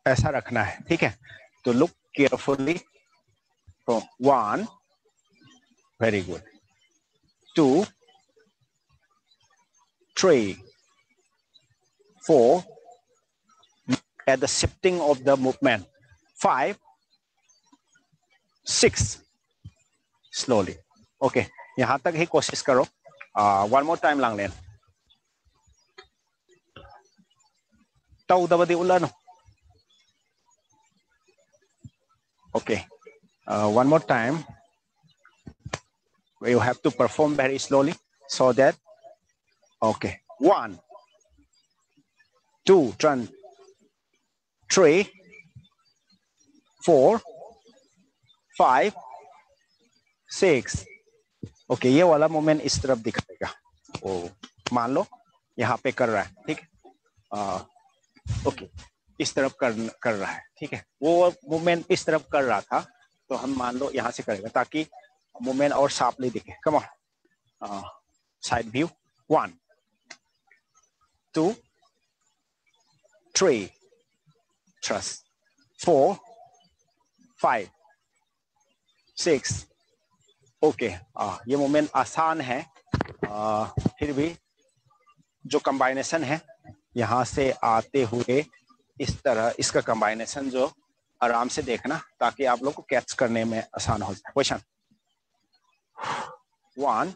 ऐसा रखना है, ठीक है. तो look carefully. 1. Very good. 2, 3, 4. At the shifting of the movement. 5, 6. Slowly. Okay. यहाँ तक ही कोशिश करो. One more time लैंगलेन. तौदबदी उल्लानो. Okay. One more time. You have to perform very slowly so that. Okay. 1, 2, turn. 3, 4, 5, 6. Okay, ये वाला मोमेंट इस तरफ दिखाएगा. ओ, मान लो यहाँ पे कर रहा है, ठीक है. ओके, इस तरफ कर रहा है, ठीक है. वो मूवमेंट इस तरफ कर रहा था, तो हम मान लो यहाँ से करेगा ताकि मूवमेंट और शार्पली दिखे. Come on. Side view. 1, 2, 3. Trust. 4, 5, 6. Okay, ये मूवमेंट आसान है, फिर भी जो कॉम्बिनेशन है यहाँ से आते हुए इस तरह, इसका कॉम्बिनेशन जो आराम से देखना ताकि आप लोग को कैच करने में आसान हो जाए। क्वेश्चन 1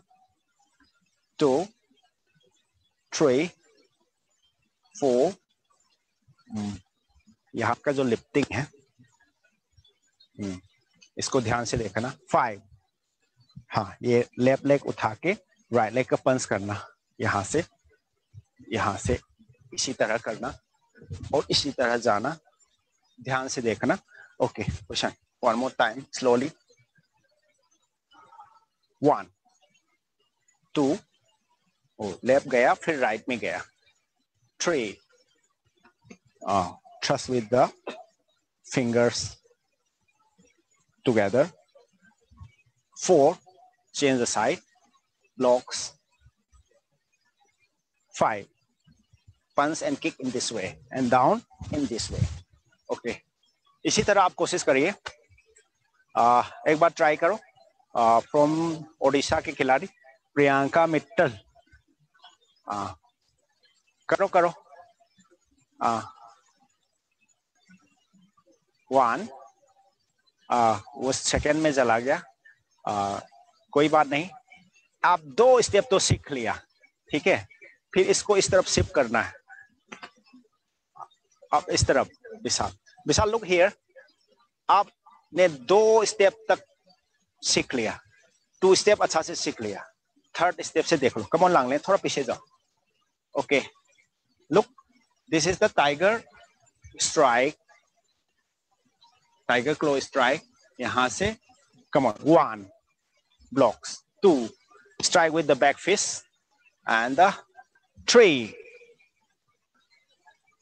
2 3 4, यहाँ का जो लिफ्टिंग है इसको ध्यान से देखना। 5, हाँ ये लेफ्ट लेग उठा के राइट लेग का पंच करना, यहाँ से इसी तरह करना और इसी तरह जाना, ध्यान से देखना। Okay question 1 more time slowly. 1 2, left गया फिर राइट में गया। 3, trust with the fingers together. 4, change the side, blocks. 5, punch and kick in this way and down in this way. Okay, इसी तरह आप कोशिश करिए। एक बार ट्राई करो। फ्रॉम ओडिशा के खिलाड़ी प्रियंका मित्तल, करो। 1, वो सेकेंड में चला गया, कोई बात नहीं। आप 2 स्टेप तो सीख लिया, ठीक है। फिर इसको इस तरफ शिफ्ट करना है, अब इस तरफ। विशाल लुक हियर, आपने 2 स्टेप तक सीख लिया, 2 स्टेप अच्छा से सीख लिया। 3rd स्टेप से देख लो। कम ऑन लांगले, थोड़ा पीछे जाओ। Okay look, this is the tiger strike, tiger claw strike. यहां से come on, 1 blocks, 2 strike with the back fist, and 3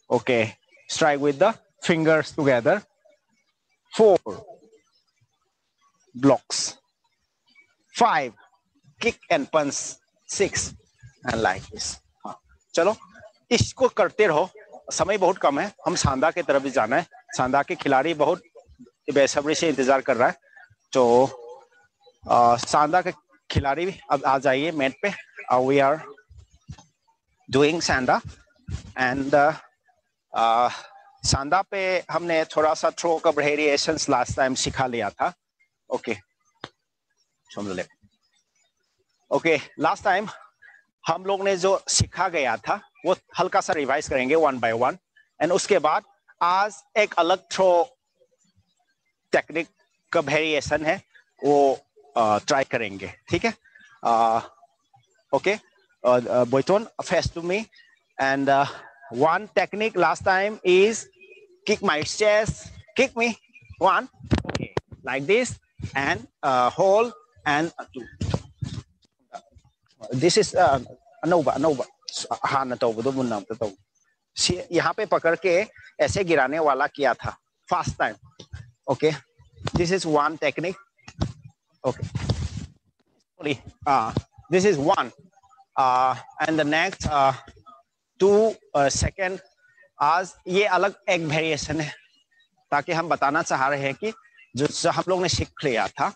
okay strike with the fingers together. 4 blocks. 5 kick and punch. 6 and like this. चलो इसको करते रहो, समय बहुत कम है, हम सांदा की तरफ भी जाना है। सांदा के खिलाड़ी बहुत बेसब्री से इंतजार कर रहा है, तो सांदा के खिलाड़ी भी अब आ जाइए मैट पे। वी आर डूइंग सांदा एंड सांदा पे हमने थोड़ा सा थ्रो का वेरिएशंस लास्ट टाइम सिखा लिया था। ओके ओके, लास्ट टाइम हम लोग ने जो सिखा गया था वो हल्का सा रिवाइज करेंगे 1 by 1, एंड उसके बाद आज एक अलग थ्रो टेक्निक का वेरिएशन है वो ट्राई करेंगे, ठीक है। Okay Boyton, face to me, and one technique last time is kick my chest, kick me, 1, okay, like this, and hold, and 2. This is अनोबा हाँ न तो वो मुन्ना तो यहाँ पे पकड़ के ऐसे गिराने वाला किया था first time. Okay, this is one technique. Okay, this is 1, and the next 2 second. आज ये अलग एक वेरिएशन है ताकि हम बताना चाह रहे हैं कि जो हम लोग ने सीख लिया था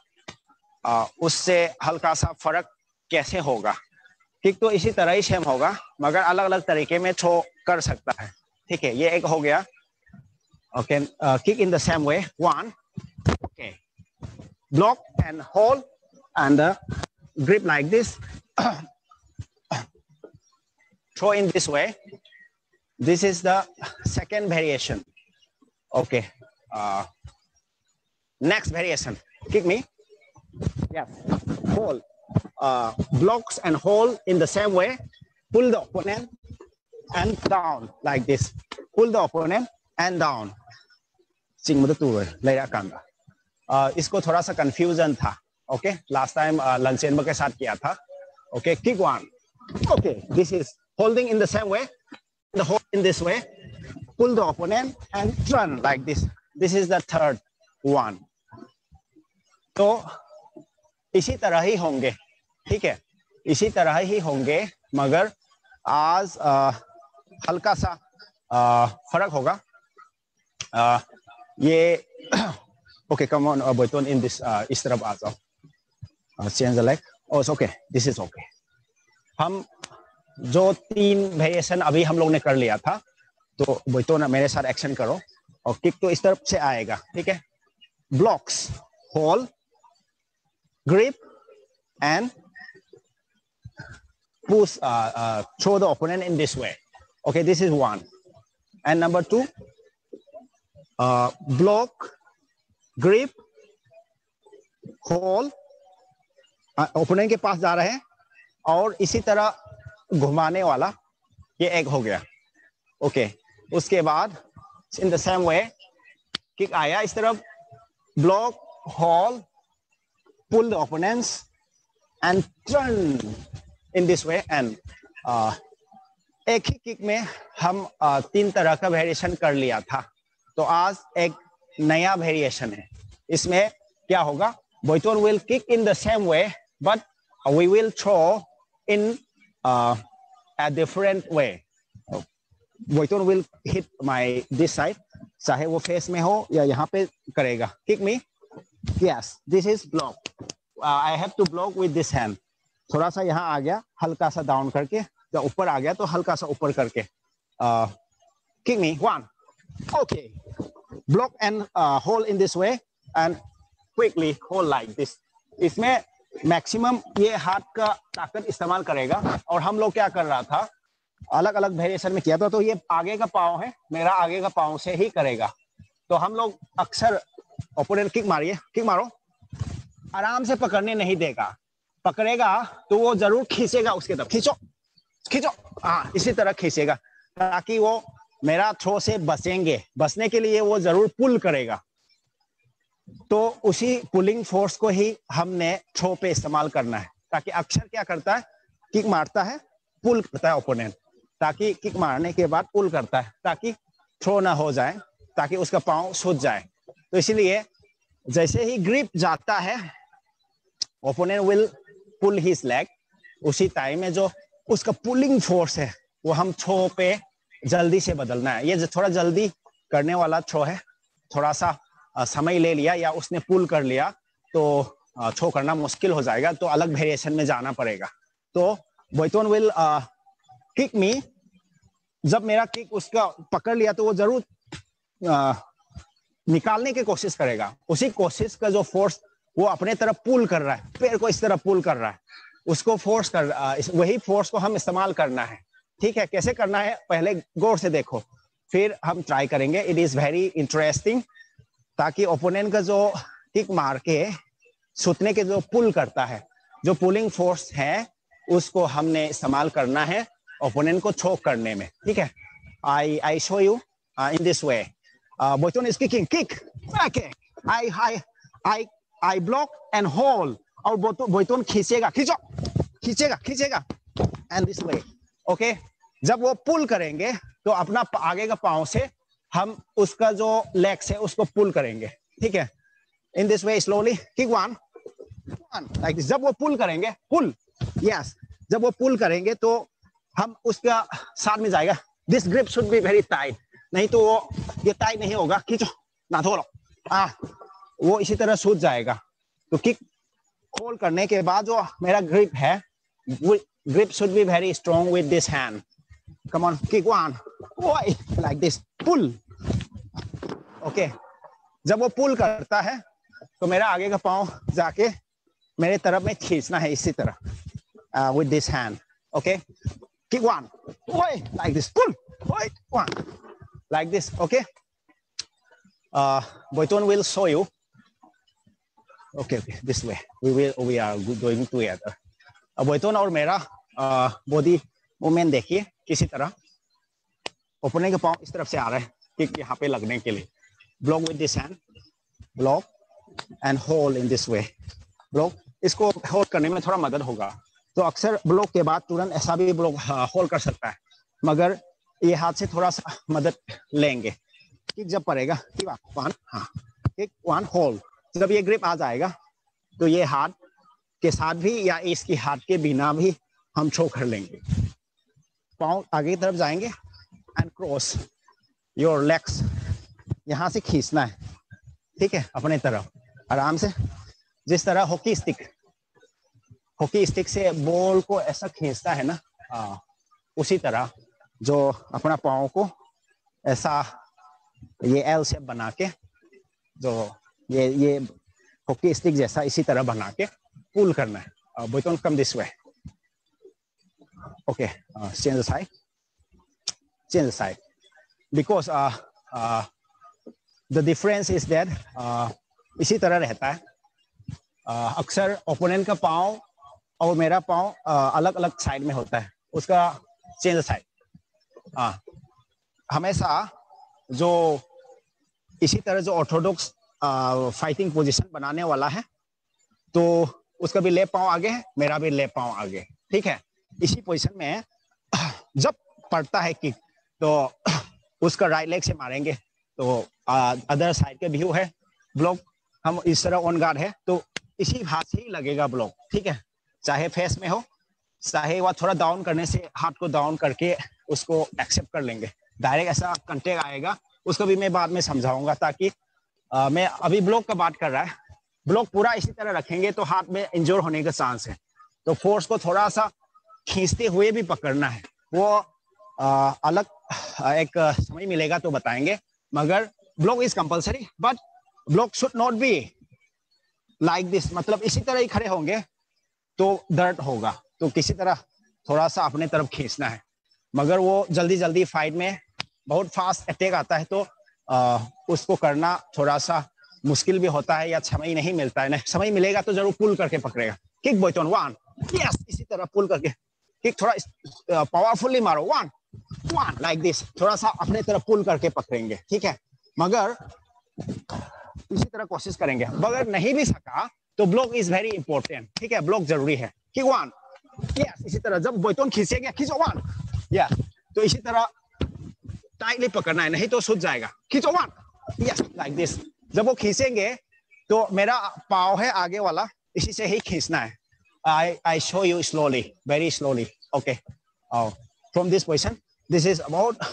उससे हल्का सा फर्क कैसे होगा। ठीक, तो इसी तरह ही सेम होगा मगर अलग अलग तरीके में थ्रो कर सकता है, ठीक है। ये एक हो गया। Okay, kick in the same way, 1, okay, block and hold and grip like this. Throw in this way. This is the second variation. Okay, next variation, kick me, yes, hold, blocks and hold in the same way, pull the opponent and down like this, pull the opponent and down. इसको थोड़ा सा confusion था। Okay, last time लंचेनबा के साथ किया था। Okay, kick 1, okay, this is holding in the same way, the hold in this way, pull the opponent and turn like this. This is the third one. तो इसी तरह ही होंगे, ठीक है, इसी तरह ही होंगे मगर आज हल्का सा फर्क होगा। ये okay, come on, Boyton, in this इस तरफ आ जाओ, change the leg. Oh, it's okay, this is okay. हम जो 3 वेरिएशन अभी हम लोग ने कर लिया था, तो बोइतोन मेरे साथ एक्शन करो और किक तो इस तरफ से आएगा, ठीक है। Blocks, hold, grip and push, throw the opponent in this way. Okay, this is 1. And number 2, block, grip, hold, opponent के पास जा रहे हैं और इसी तरह घुमाने वाला, ये एक हो गया। ओके, उसके बाद in the same way kick आया इस तरफ, block, hold, pull the opponents and turn in this way and एक ही किक में हम 3 तरह का वेरिएशन कर लिया था। तो आज एक नया वेरिएशन है। इसमें क्या होगा, बोइतोन will kick in the same way but we will throw in a different way. बोइतोन will hit my this side, चाहे वो फेस में हो या यहाँ पे करेगा। Kick me, yes, this is block, I have to block with this hand. थोड़ा सा यहाँ आ गया, हल्का सा डाउन करके, जब ऊपर आ गया तो हल्का सा ऊपर करके। Kick me, 1, okay, block and hold in this way and quickly hold like this. इसमें मैक्सिमम ये हाथ का ताकत इस्तेमाल करेगा। और हम लोग क्या कर रहा था, अलग अलग वेरिएशन में किया था, तो ये आगे का पाँव है मेरा, आगे का पाँव से ही करेगा। तो हम लोग अक्सर ओपोनेंट किक मारिए, किक मारो, आराम से पकड़ने नहीं देगा, पकड़ेगा तो वो जरूर खींचेगा उसके तरफ, खींचो खींचो, हाँ इसी तरह खींचेगा ताकि वो मेरा थ्रो से बचेंगे। बचने के लिए वो जरूर पुल करेगा। तो उसी पुलिंग फोर्स को ही हमने थ्रो पे इस्तेमाल करना है। ताकि अक्सर क्या करता है, किक मारता है, पुल करता है ओपोनेंट, ताकि किक मारने के बाद पुल करता है ताकि थ्रो ना हो जाए, ताकि उसका पाँव सूज जाए। तो इसीलिए जैसे ही ग्रिप जाता है, opponent will pull his leg. उसी टाइम में जो उसका पुलिंग फोर्स है वो हम थ्रो पे जल्दी से बदलना है। ये थोड़ा जल्दी करने वाला थ्रो है, थोड़ा सा समय ले लिया या उसने पुल कर लिया तो थ्रो करना मुश्किल हो जाएगा, तो अलग वेरिएशन में जाना पड़ेगा। तो बोइतोन विल किक मी, जब मेरा किक उसका पकड़ लिया तो वो जरूर निकालने की कोशिश करेगा। उसी कोशिश का जो फोर्स वो अपने तरफ पुल कर रहा है, पैर को इस तरह पुल कर रहा है, उसको फोर्स कर, वही फोर्स को हम इस्तेमाल करना है। ठीक है, कैसे करना है पहले गौर से देखो, फिर हम ट्राई करेंगे। इट इज वेरी इंटरेस्टिंग, ताकि ओपोनेंट का जो किक मार के सूतने के जो पुल करता है, जो पुलिंग फोर्स है, उसको हमने इस्तेमाल करना है ओपोनेंट को चोक करने में। ठीक है, I show you in this way. बोइतोन is kicking, kick, okay, I block and hold, और बोइतोन खींचेगा, खींचो, खींचेगा खींचेगा एंड दिस वे। ओके, जब वो पुल करेंगे तो अपना आगे का पांव से हम उसका जो लेग्स है उसको पुल करेंगे। ठीक है, इन this way slowly, kick 1 like this. जब वो पुल करेंगे, पुल, यस, जब वो पुल करेंगे तो हम उसका साथ में जाएगा। This grip should be very tight, नहीं तो वो ये टाइट नहीं होगा। खींचो ना, थोड़ा वो इसी तरह सूझ जाएगा। तो किक होल्ड करने के बाद जो मेरा ग्रिप है, grip should be very strong with this hand. Come on, kick 1, like this, pull. Okay, जब वो पुल करता है तो मेरा आगे का पाँव जाके मेरे तरफ में खींचना है इसी तरह, with this hand. Okay, kick 1, like this, pull, 1, like this. Okay, Boyton will show you. Okay, this way. We are going together. बोइतोन और मेरा बॉडी मूवमेंट देखिए किसी तरह। ओपोनेंट के पाँव इस तरफ से आ रहे हैं किक यहाँ पे लगने के लिए। Block with this hand, block and hold in this way. Block, इसको होल्ड करने में थोड़ा मदद होगा। तो अक्सर ब्लॉक के बाद तुरंत ऐसा भी ब्लॉक होल्ड कर सकता है, मगर ये हाथ से थोड़ा सा मदद लेंगे। किक जब पड़ेगा, किक 1, हाँ, किक 1, होल्ड। जब ये ग्रिप आ जाएगा तो ये हाथ के साथ भी या इसकी हाथ के बिना भी हम थ्रो कर लेंगे। पाँव आगे की तरफ जाएंगे एंड क्रॉस योर लेग्स, यहाँ से खींचना है। ठीक है, अपने तरफ आराम से, जिस तरह हॉकी स्टिक से बॉल को ऐसा खींचता है ना, उसी तरह जो अपना पाँव को ऐसा ये एल शेप बना के, जो ये हॉकी स्टिक जैसा इसी तरह बना के पुल करना है। बोयतोन come this way. Okay, change the side, change the side, because the difference is that इसी तरह रहता है। अक्सर ओपोनेंट का पाँव और मेरा पाँव अलग अलग साइड में होता है, उसका चेंज द साइड। हमेशा जो इसी तरह जो ऑर्थोडॉक्स फाइटिंग पोजीशन बनाने वाला है, तो उसका भी लेफ्ट पाँव आगे है, मेरा भी लेफ्ट पाँव आगे, ठीक है। इसी पोजीशन में जब पड़ता है किक, तो उसका राइट लेग से मारेंगे, तो अदर साइड का व्यू है ब्लॉक, हम इस तरह ऑन गार्ड है, तो इसी हाथ से ही लगेगा ब्लॉक, ठीक है। चाहे फेस में हो, चाहे वह थोड़ा डाउन करने से हाथ को डाउन करके उसको एक्सेप्ट कर लेंगे। डायरेक्ट ऐसा कंटेक्ट आएगा, उसको भी मैं बाद में समझाऊंगा, ताकि मैं अभी ब्लॉक का बात कर रहा है। ब्लॉक पूरा इसी तरह रखेंगे तो हाथ में इंजोर होने का चांस है, तो फोर्स को थोड़ा सा खींचते हुए भी पकड़ना है। वो अलग एक समय मिलेगा तो बताएंगे, मगर block is compulsory, but block should not be like this, मतलब इसी तरह ही खड़े होंगे तो दर्द होगा, तो किसी तरह थोड़ा सा अपने तरफ खींचना है। मगर वो जल्दी जल्दी फाइट में बहुत फास्ट अटैक आता है, तो उसको करना थोड़ा सा मुश्किल भी होता है, या समय नहीं मिलता है। नहीं, समय मिलेगा तो जरूर पुल करके पकड़ेगा। किक बोयतोन, वन, यस, इसी तरह पुल करके किक थोड़ा पावरफुली मारो, वन वन लाइक दिस, थोड़ा सा अपने तरफ पुल करके पकड़ेंगे, ठीक है। मगर इसी तरह कोशिश करेंगे। अगर नहीं भी सका तो ब्लॉक इज वेरी इंपॉर्टेंट, ठीक है, ब्लॉक जरूरी है। किक वन, यस, इसी तरह जब बोयतोन खींचेंगे, खींचो वन, यस, तो इसी तरह टाइटली पकड़ना है, नहीं तो सूझ जाएगा। खींचो वन, यस, लाइक दिस। जब वो खींचेंगे तो मेरा पाँव है आगे वाला, इसी से ही खींचना है। I show you slowly, very slowly. Okay. From this position, this is about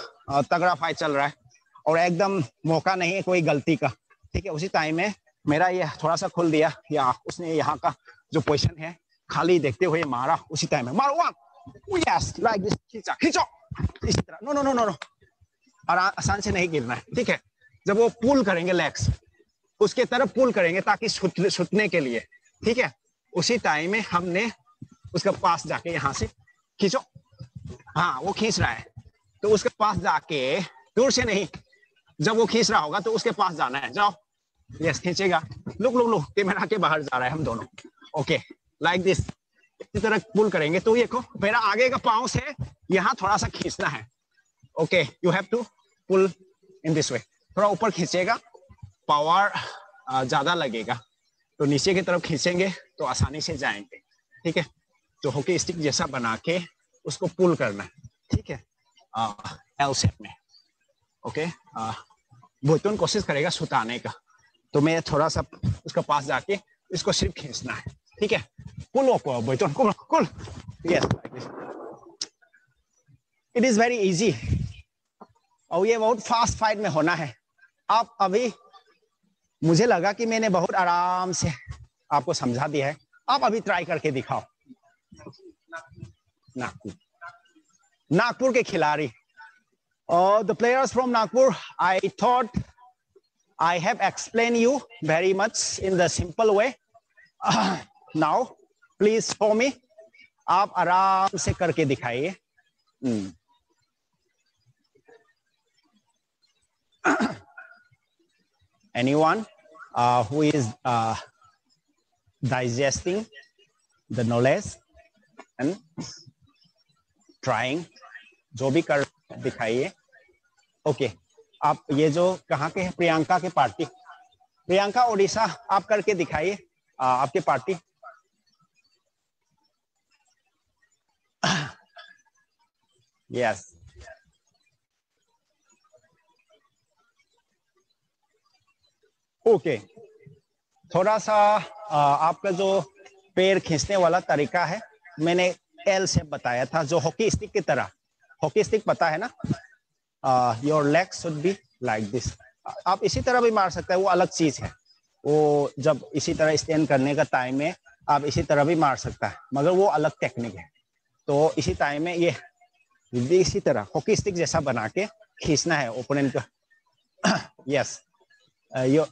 तगड़ा फाइट चल रहा है और एकदम मौका नहीं है कोई गलती का, ठीक है। उसी टाइम में मेरा ये थोड़ा सा खुल दिया, या उसने यहाँ का जो पोजीशन है खाली देखते हुए मारा, उसी टाइम में मारो, वन, यस, लाइक दिस, खींचा, खींचो, इसी तरह। No no no no no, और आसान से नहीं गिरना है, ठीक है। जब वो पुल करेंगे लेग्स, उसके तरफ पुल करेंगे ताकि छूटने के लिए, ठीक है। उसी टाइम में हमने उसके पास जाके यहाँ से खींचो, हाँ वो खींच रहा है, तो उसके पास जाके, दूर से नहीं, जब वो खींच रहा होगा तो उसके पास जाना है, जाओ, यस, खींचेगा, लुक लुक लुक, कैमरा के बाहर जा रहा है हम दोनों, ओके, लाइक दिस, इसी तरह पुल करेंगे। तो ये को मेरा आगे का पाँव से यहाँ थोड़ा सा खींचना है, okay, you have to pull in this way, थोड़ा ऊपर खींचेगा, पावर ज्यादा लगेगा, तो नीचे की तरफ खींचेंगे तो आसानी से जाएंगे, ठीक है। तो हॉकी स्टिक जैसा बना के उसको पुल करना है, ठीक है, एल शेप में, ओके। बोयतोन कोशिश करेगा सुताने का, तो मैं थोड़ा सा उसका पास जाके इसको सिर्फ खींचना है, ठीक है। पुल अप बोयतोन, कुल कुल, yes, it is very easy, और ये बहुत फास्ट फाइट में होना है। आप अभी, मुझे लगा कि मैंने बहुत आराम से आपको समझा दिया है, आप अभी ट्राई करके दिखाओ। नागपुर के खिलाड़ी, the players from Nagpur, I thought I have explained you very much in the simple way. Now please show me, आप आराम से करके दिखाइए। Anyone who is digesting the knowledge and trying, जो भी कर दिखाइए। ओके, आप ये जो कहाँ के हैं, प्रियंका के पार्टी, प्रियंका ओडिशा, आप करके दिखाइए आपके पार्टी। यस, ओके, थोड़ा सा आपका जो पैर खींचने वाला तरीका है, मैंने एल शेप बताया था, जो हॉकी स्टिक की तरह, हॉकी स्टिक पता है ना, your leg should be like this. आप इसी तरह भी मार सकते हैं, वो अलग चीज है, वो जब इसी तरह स्टैंड करने का टाइम में आप इसी तरह भी मार सकता है, मगर वो अलग टेक्निक है। तो इसी टाइम में ये इसी तरह हॉकी स्टिक जैसा बना के खींचना है ओपोनेंट का। यस यो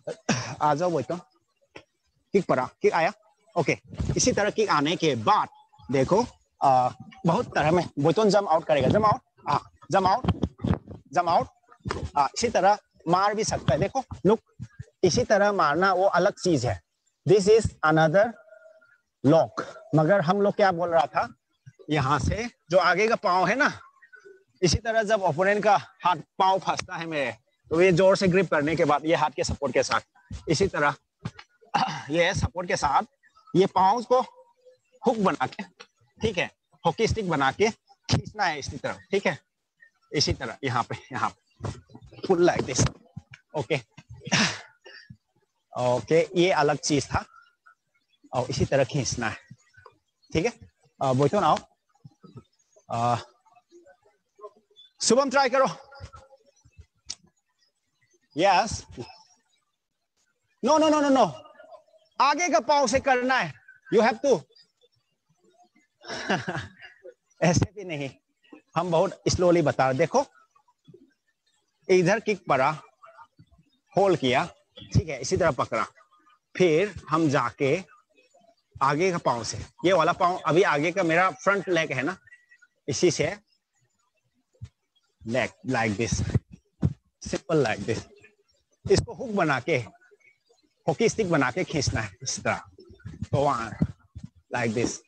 आ जाओ बोलता, किक पड़ा, किक आया, ओके। इसी तरह किक आने के बाद देखो बहुत तरह में बोतन जम आउट करेगा, जम आउट, जम आउट, जम आउट। इसी तरह मार भी सकता है, देखो लुक, इसी तरह मारना वो अलग चीज है। This is another lock. मगर हम लोग क्या बोल रहा था, यहाँ से जो आगे का पाँव है ना, इसी तरह जब ओपोनेंट का हाथ पाँव फंसता है मेरे, तो ये जोर से ग्रिप करने के बाद ये हाथ के सपोर्ट के साथ इसी तरह ये सपोर्ट के साथ ये पाँव को हुक बना के, ठीक है, हॉकी स्टिक बना के खींचना है इसी तरह, ठीक है, इसी तरह यहाँ पे पुल लाइक दिस, ओके ओके। ये अलग चीज था और इसी तरह खींचना है, ठीक है। बोलते आओ, शुभम ट्राई करो। Yes, no no no no no, आगे का पाँव से करना है, यू हैव टू। ऐसे भी नहीं, हम बहुत स्लोली बता रहे। देखो इधर किक पड़ा, होल्ड किया, ठीक है, इसी तरह पकड़ा, फिर हम जाके आगे का पाँव से, ये वाला पाँव अभी आगे का मेरा फ्रंट लेग है ना, इसी से leg like this, simple like this, इसको हुक बना के, हॉकी स्टिक बना के खींचना है इस तरह, तो लाइक दिस।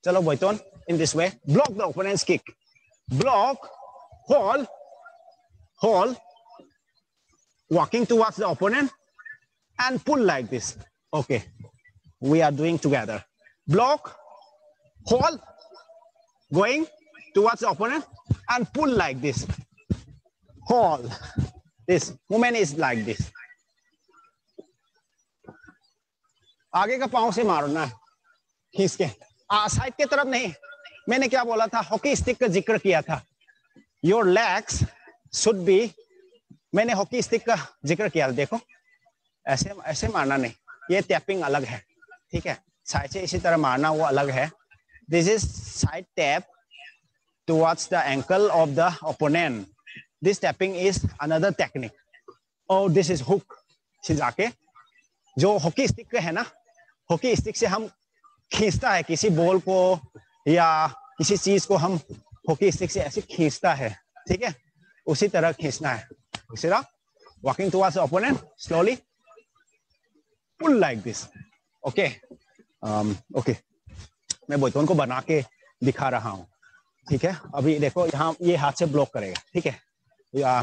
चलो बोयतोन, in this way, block the opponent's kick, block, hold, hold, walking towards the opponent and pull like this. Okay, we are doing together. Block, hold, going towards the opponent and pull like this. Hold. This movement is like this. आगे का पाँव से मारना है खींच के, side के तरफ नहीं। मैंने क्या बोला था, हॉकी स्टिक का जिक्र किया था। Your legs should be, मैंने हॉकी स्टिक का जिक्र किया, देखो ऐसे ऐसे मारना नहीं, ये टैपिंग अलग है, ठीक है, साइड से इसी तरह मारना वो अलग है। This is side tap towards the ankle of the opponent, this tapping is another technique. और दिस इज हुक, से जाके जो हॉकी स्टिक का है ना, हॉकी स्टिक से हम खींचता है किसी बॉल को या किसी चीज को, हम हॉकी स्टिक से ऐसे खींचता है, ठीक है, उसी तरह खींचना है। इसी तरह walking towards the opponent, slowly pull like this, okay okay. मैं बोतों को बना के दिखा रहा हूँ, ठीक है। अभी देखो यहाँ ये हाथ से ब्लॉक करेगा, ठीक है,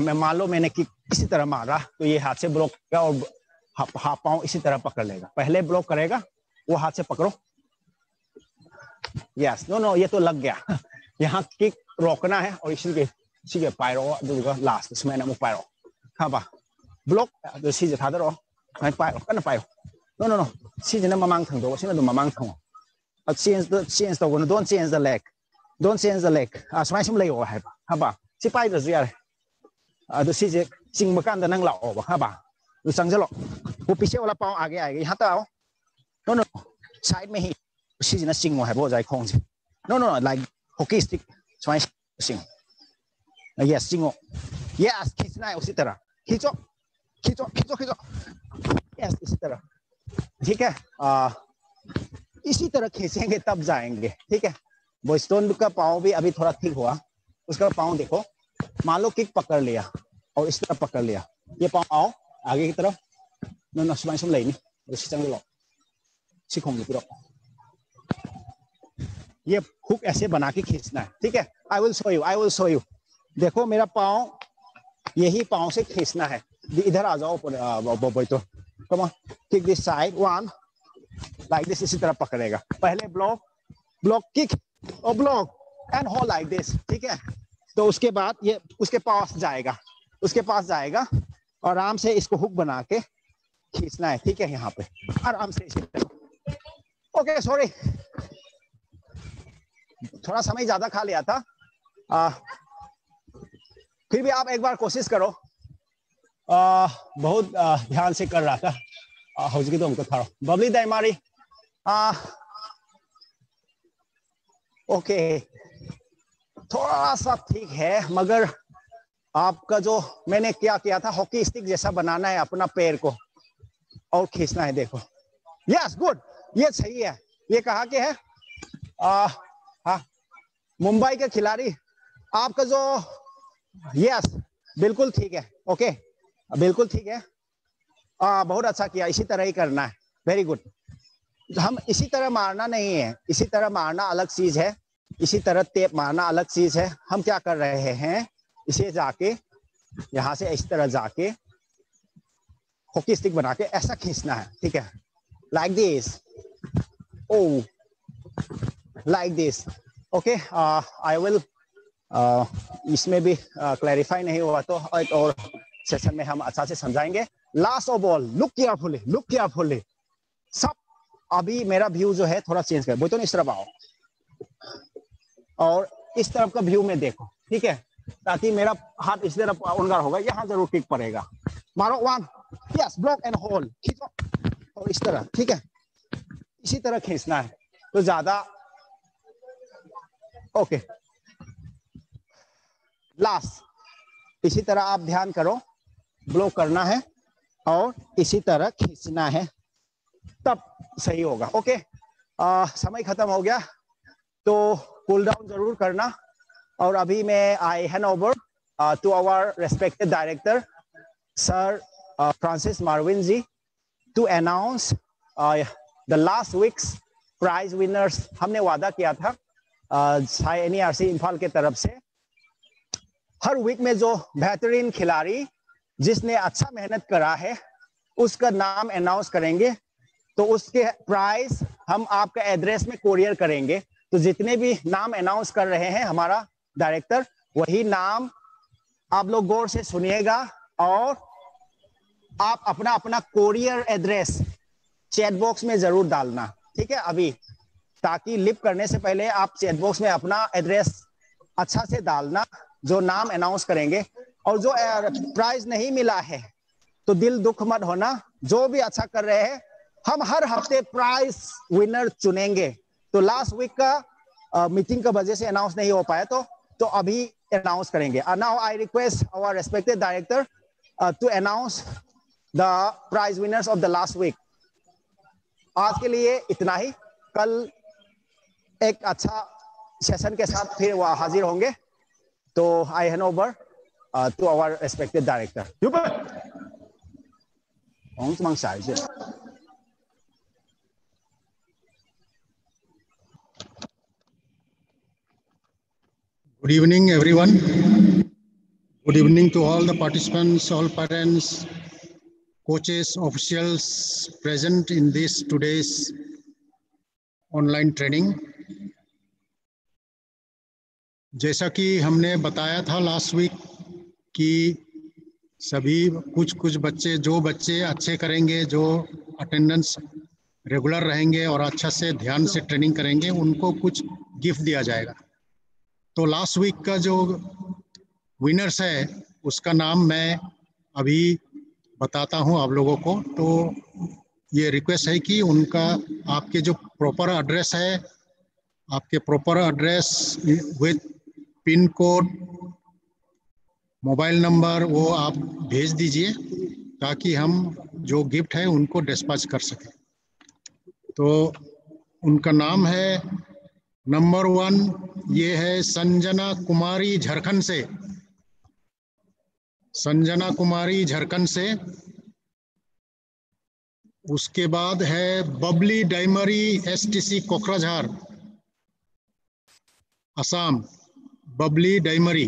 मैं मान लो मैंने कि इसी तरह मारा तो ये हाथ से ब्लॉक करेगा और हाथ पाँव इसी तरह पकड़ लेगा। पहले ब्लॉक करेगा, वो हाथ से पकड़ो, यस, नो नो, ये तो लग गया। यहाँ किक रोकना है और इसी के पायरो लास्ट इसमें ना पायरो, हाँ बा ब्लॉक तो सीजे था दरो, मैं पायरो करना पायरो, नो नो नो, सीजे ना ममांग थंग दो, सीना दो ममांग थंग, change the one, don't change the leg, don't change the leg, समय सिम ले हो है बा, हाँ बा सी पाई तो ज़ियार है, तो सीजे चिंग मकान दा नंग लाओ बा, हाँ बा तो संग चलो, वो पीछे वाला पाँव आगे आएगा, यहाँ तो आओ, नो नो, साइड में ही सीजे ना चिंग वो है, बहुत ज़्यादा खोंग से, no no, like hockey stick, समय सिंग, यस चिंगो, यस खींचना है उसी तरह, खींचो खींचो खींचो खींचो, यस इसी तरह, ठीक है। इसी तरह खींचेंगे तब जाएंगे, ठीक है। बोस्टन का पाँव भी अभी थोड़ा ठीक हुआ, उसका पाँव देखो, मान लो किक पकड़ लिया और इस तरह पकड़ लिया, ये पाँव आओ आगे की तरफ, नो नो सुबह सुबह लेनी, चंग लो सीखोंगे पूरा, ये हुक ऐसे बना के खींचना है, ठीक है। आई विल शो यू, देखो मेरा पाँव यही पाँव से खींचना है, इधर आ जाओ बोतो, come on, kick this side, one like this, इसी तरह पकड़ेगा, पहले ब्लॉक ब्लॉक किक और block and hold like this, ठीक है। तो उसके बाद ये उसके पास जाएगा, उसके पास जाएगा और आराम से इसको हुक बना के खींचना है, ठीक है, यहाँ पे आराम से इसी तरह। ओके सॉरी, थोड़ा समय ज्यादा खा लिया था, फिर भी आप एक बार कोशिश करो, बहुत ध्यान से कर रहा था, हौजगी तो हमको था बबली दाइमारी, ओके थोड़ा सा ठीक है, मगर आपका जो मैंने क्या किया था, हॉकी स्टिक जैसा बनाना है अपना पैर को और खींचना है। देखो, यस गुड, ये सही है। ये कहाँ के है? हाँ, मुंबई के खिलाड़ी। आपका जो, यस बिल्कुल ठीक है, ओके बिल्कुल ठीक है। बहुत अच्छा किया, इसी तरह ही करना है, वेरी गुड। हम इसी तरह मारना नहीं है, इसी तरह मारना अलग चीज है, इसी तरह टेप मारना अलग चीज है। हम क्या कर रहे हैं, इसे जाके यहां से इस तरह जाके हॉकी स्टिक बना के ऐसा खींचना है, ठीक है, like this, oh like this, okay. I will, इसमें भी क्लैरिफाई नहीं हुआ तो एक और सेशन में हम अच्छा से समझाएंगे। Last of all, look carefully, look carefully. सब अभी मेरा व्यू जो है थोड़ा चेंज कर, वो तो इस तरफ आओ और इस तरफ का व्यू में देखो, ठीक है, ताकि मेरा हाथ इस तरफ उंगार होगा, यहाँ जरूर टिक पड़ेगा। मारो, one, yes, block and hold, खींचो और इस तरह, ठीक है, इसी तरह खींचना है तो ज्यादा, ओके। लास्ट, इसी तरह आप ध्यान करो, ब्लॉक करना है और इसी तरह खींचना है, तब सही होगा, ओके। समय खत्म हो गया तो कूल डाउन जरूर करना। और अभी मैं I hand over to our respected director sir Francis Marvin ji to announce the last week's prize winners. हमने वादा किया था साई एनईआरसी इम्फाल के तरफ से, हर वीक में जो बेहतरीन खिलाड़ी जिसने अच्छा मेहनत करा है उसका नाम अनाउंस करेंगे, तो उसके प्राइस हम आपका एड्रेस में कोरियर करेंगे। तो जितने भी नाम अनाउंस कर रहे हैं हमारा डायरेक्टर, वही नाम आप लोग गौर से सुनिएगा और आप अपना अपना कोरियर एड्रेस चैट बॉक्स में जरूर डालना, ठीक है अभी, ताकि लिप करने से पहले आप चैट बॉक्स में अपना एड्रेस अच्छा से डालना जो नाम अनाउंस करेंगे। और जो प्राइज नहीं मिला है तो दिल दुख मत होना, जो भी अच्छा कर रहे हैं हम हर हफ्ते प्राइज विनर चुनेंगे। तो लास्ट वीक का मीटिंग का वजह से अनाउंस नहीं हो पाया तो अभी अनाउंस करेंगे। Now I request our respected director to announce the prize winners of the last week. आज के लिए इतना ही, कल एक अच्छा सेशन के साथ फिर वह हाजिर होंगे। तो I hand over to our respected director. Good evening, everyone. Good evening to all the participants, all parents, coaches, officials present in this today's online training. जैसा कि हमने बताया था लास्ट वीक कि सभी कुछ बच्चे, जो बच्चे अच्छे करेंगे, जो अटेंडेंस रेगुलर रहेंगे और अच्छा से ध्यान से ट्रेनिंग करेंगे, उनको कुछ गिफ्ट दिया जाएगा। तो लास्ट वीक का जो विनर्स है उसका नाम मैं अभी बताता हूं आप लोगों को। तो ये रिक्वेस्ट है कि उनका आपके जो प्रॉपर एड्रेस है, आपके proper address with pin code, mobile number, वो आप भेज दीजिए ताकि हम जो गिफ्ट है उनको डिस्पैच कर सकें। तो उनका नाम है नंबर 1, ये है संजना कुमारी झारखंड से, संजना कुमारी झारखंड से। उसके बाद है Babli Daimary STC Kokrajhar Assam, Babli Daimary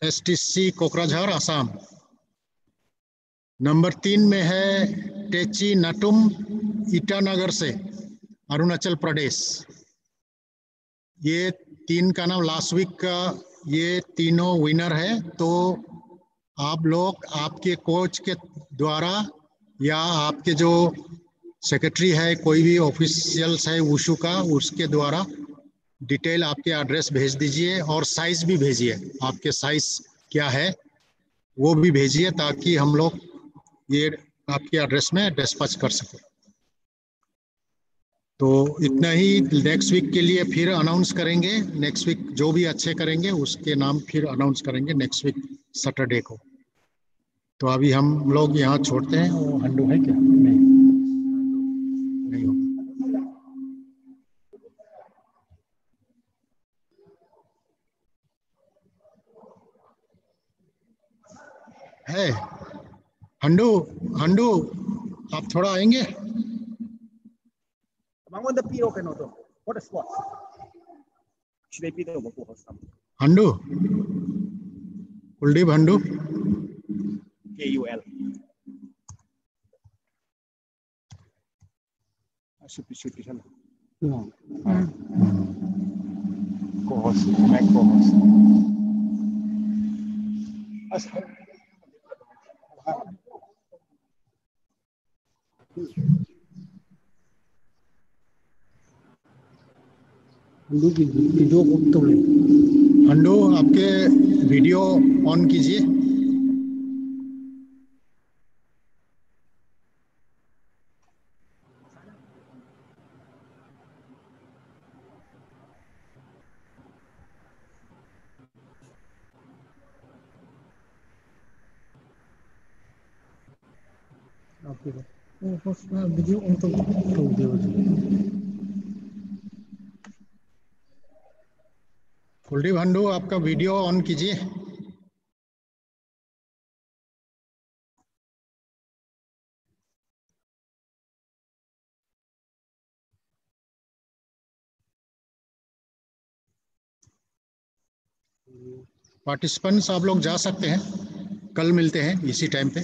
STC Kokrajhar Assam. Number 3 में है टेची नाटुम ईटानगर से अरुणाचल प्रदेश। ये 3 का नाम लास्ट वीक का, ये तीनों विनर है। तो आप लोग आपके कोच के द्वारा या आपके जो सेक्रेटरी है, कोई भी ऑफिशियल्स है वुशु का, उसके द्वारा डिटेल आपके एड्रेस भेज दीजिए और साइज भी भेजिए, आपके साइज क्या है वो भी भेजिए ताकि हम लोग ये आपके एड्रेस में डिस्पैच कर सकें। तो इतना ही नेक्स्ट वीक के लिए फिर अनाउंस करेंगे। नेक्स्ट वीक जो भी अच्छे करेंगे उसके नाम फिर अनाउंस करेंगे नेक्स्ट वीक सैटरडे को। तो अभी हम लोग यहाँ छोड़ते हैं। वो हंडू है क्या? नहीं होगा। है हंडू, हंडू आप थोड़ा आएंगे? हंडू, कुलदीप हंडू, KUL. Co-host, मैं co-host. हंडू आपके वीडियो ऑन कीजिए। वीडियो ऑन तो कुलदीप हंडू आपका वीडियो ऑन कीजिए। पार्टिसिपेंट्स आप लोग जा सकते हैं। कल मिलते हैं इसी टाइम पे।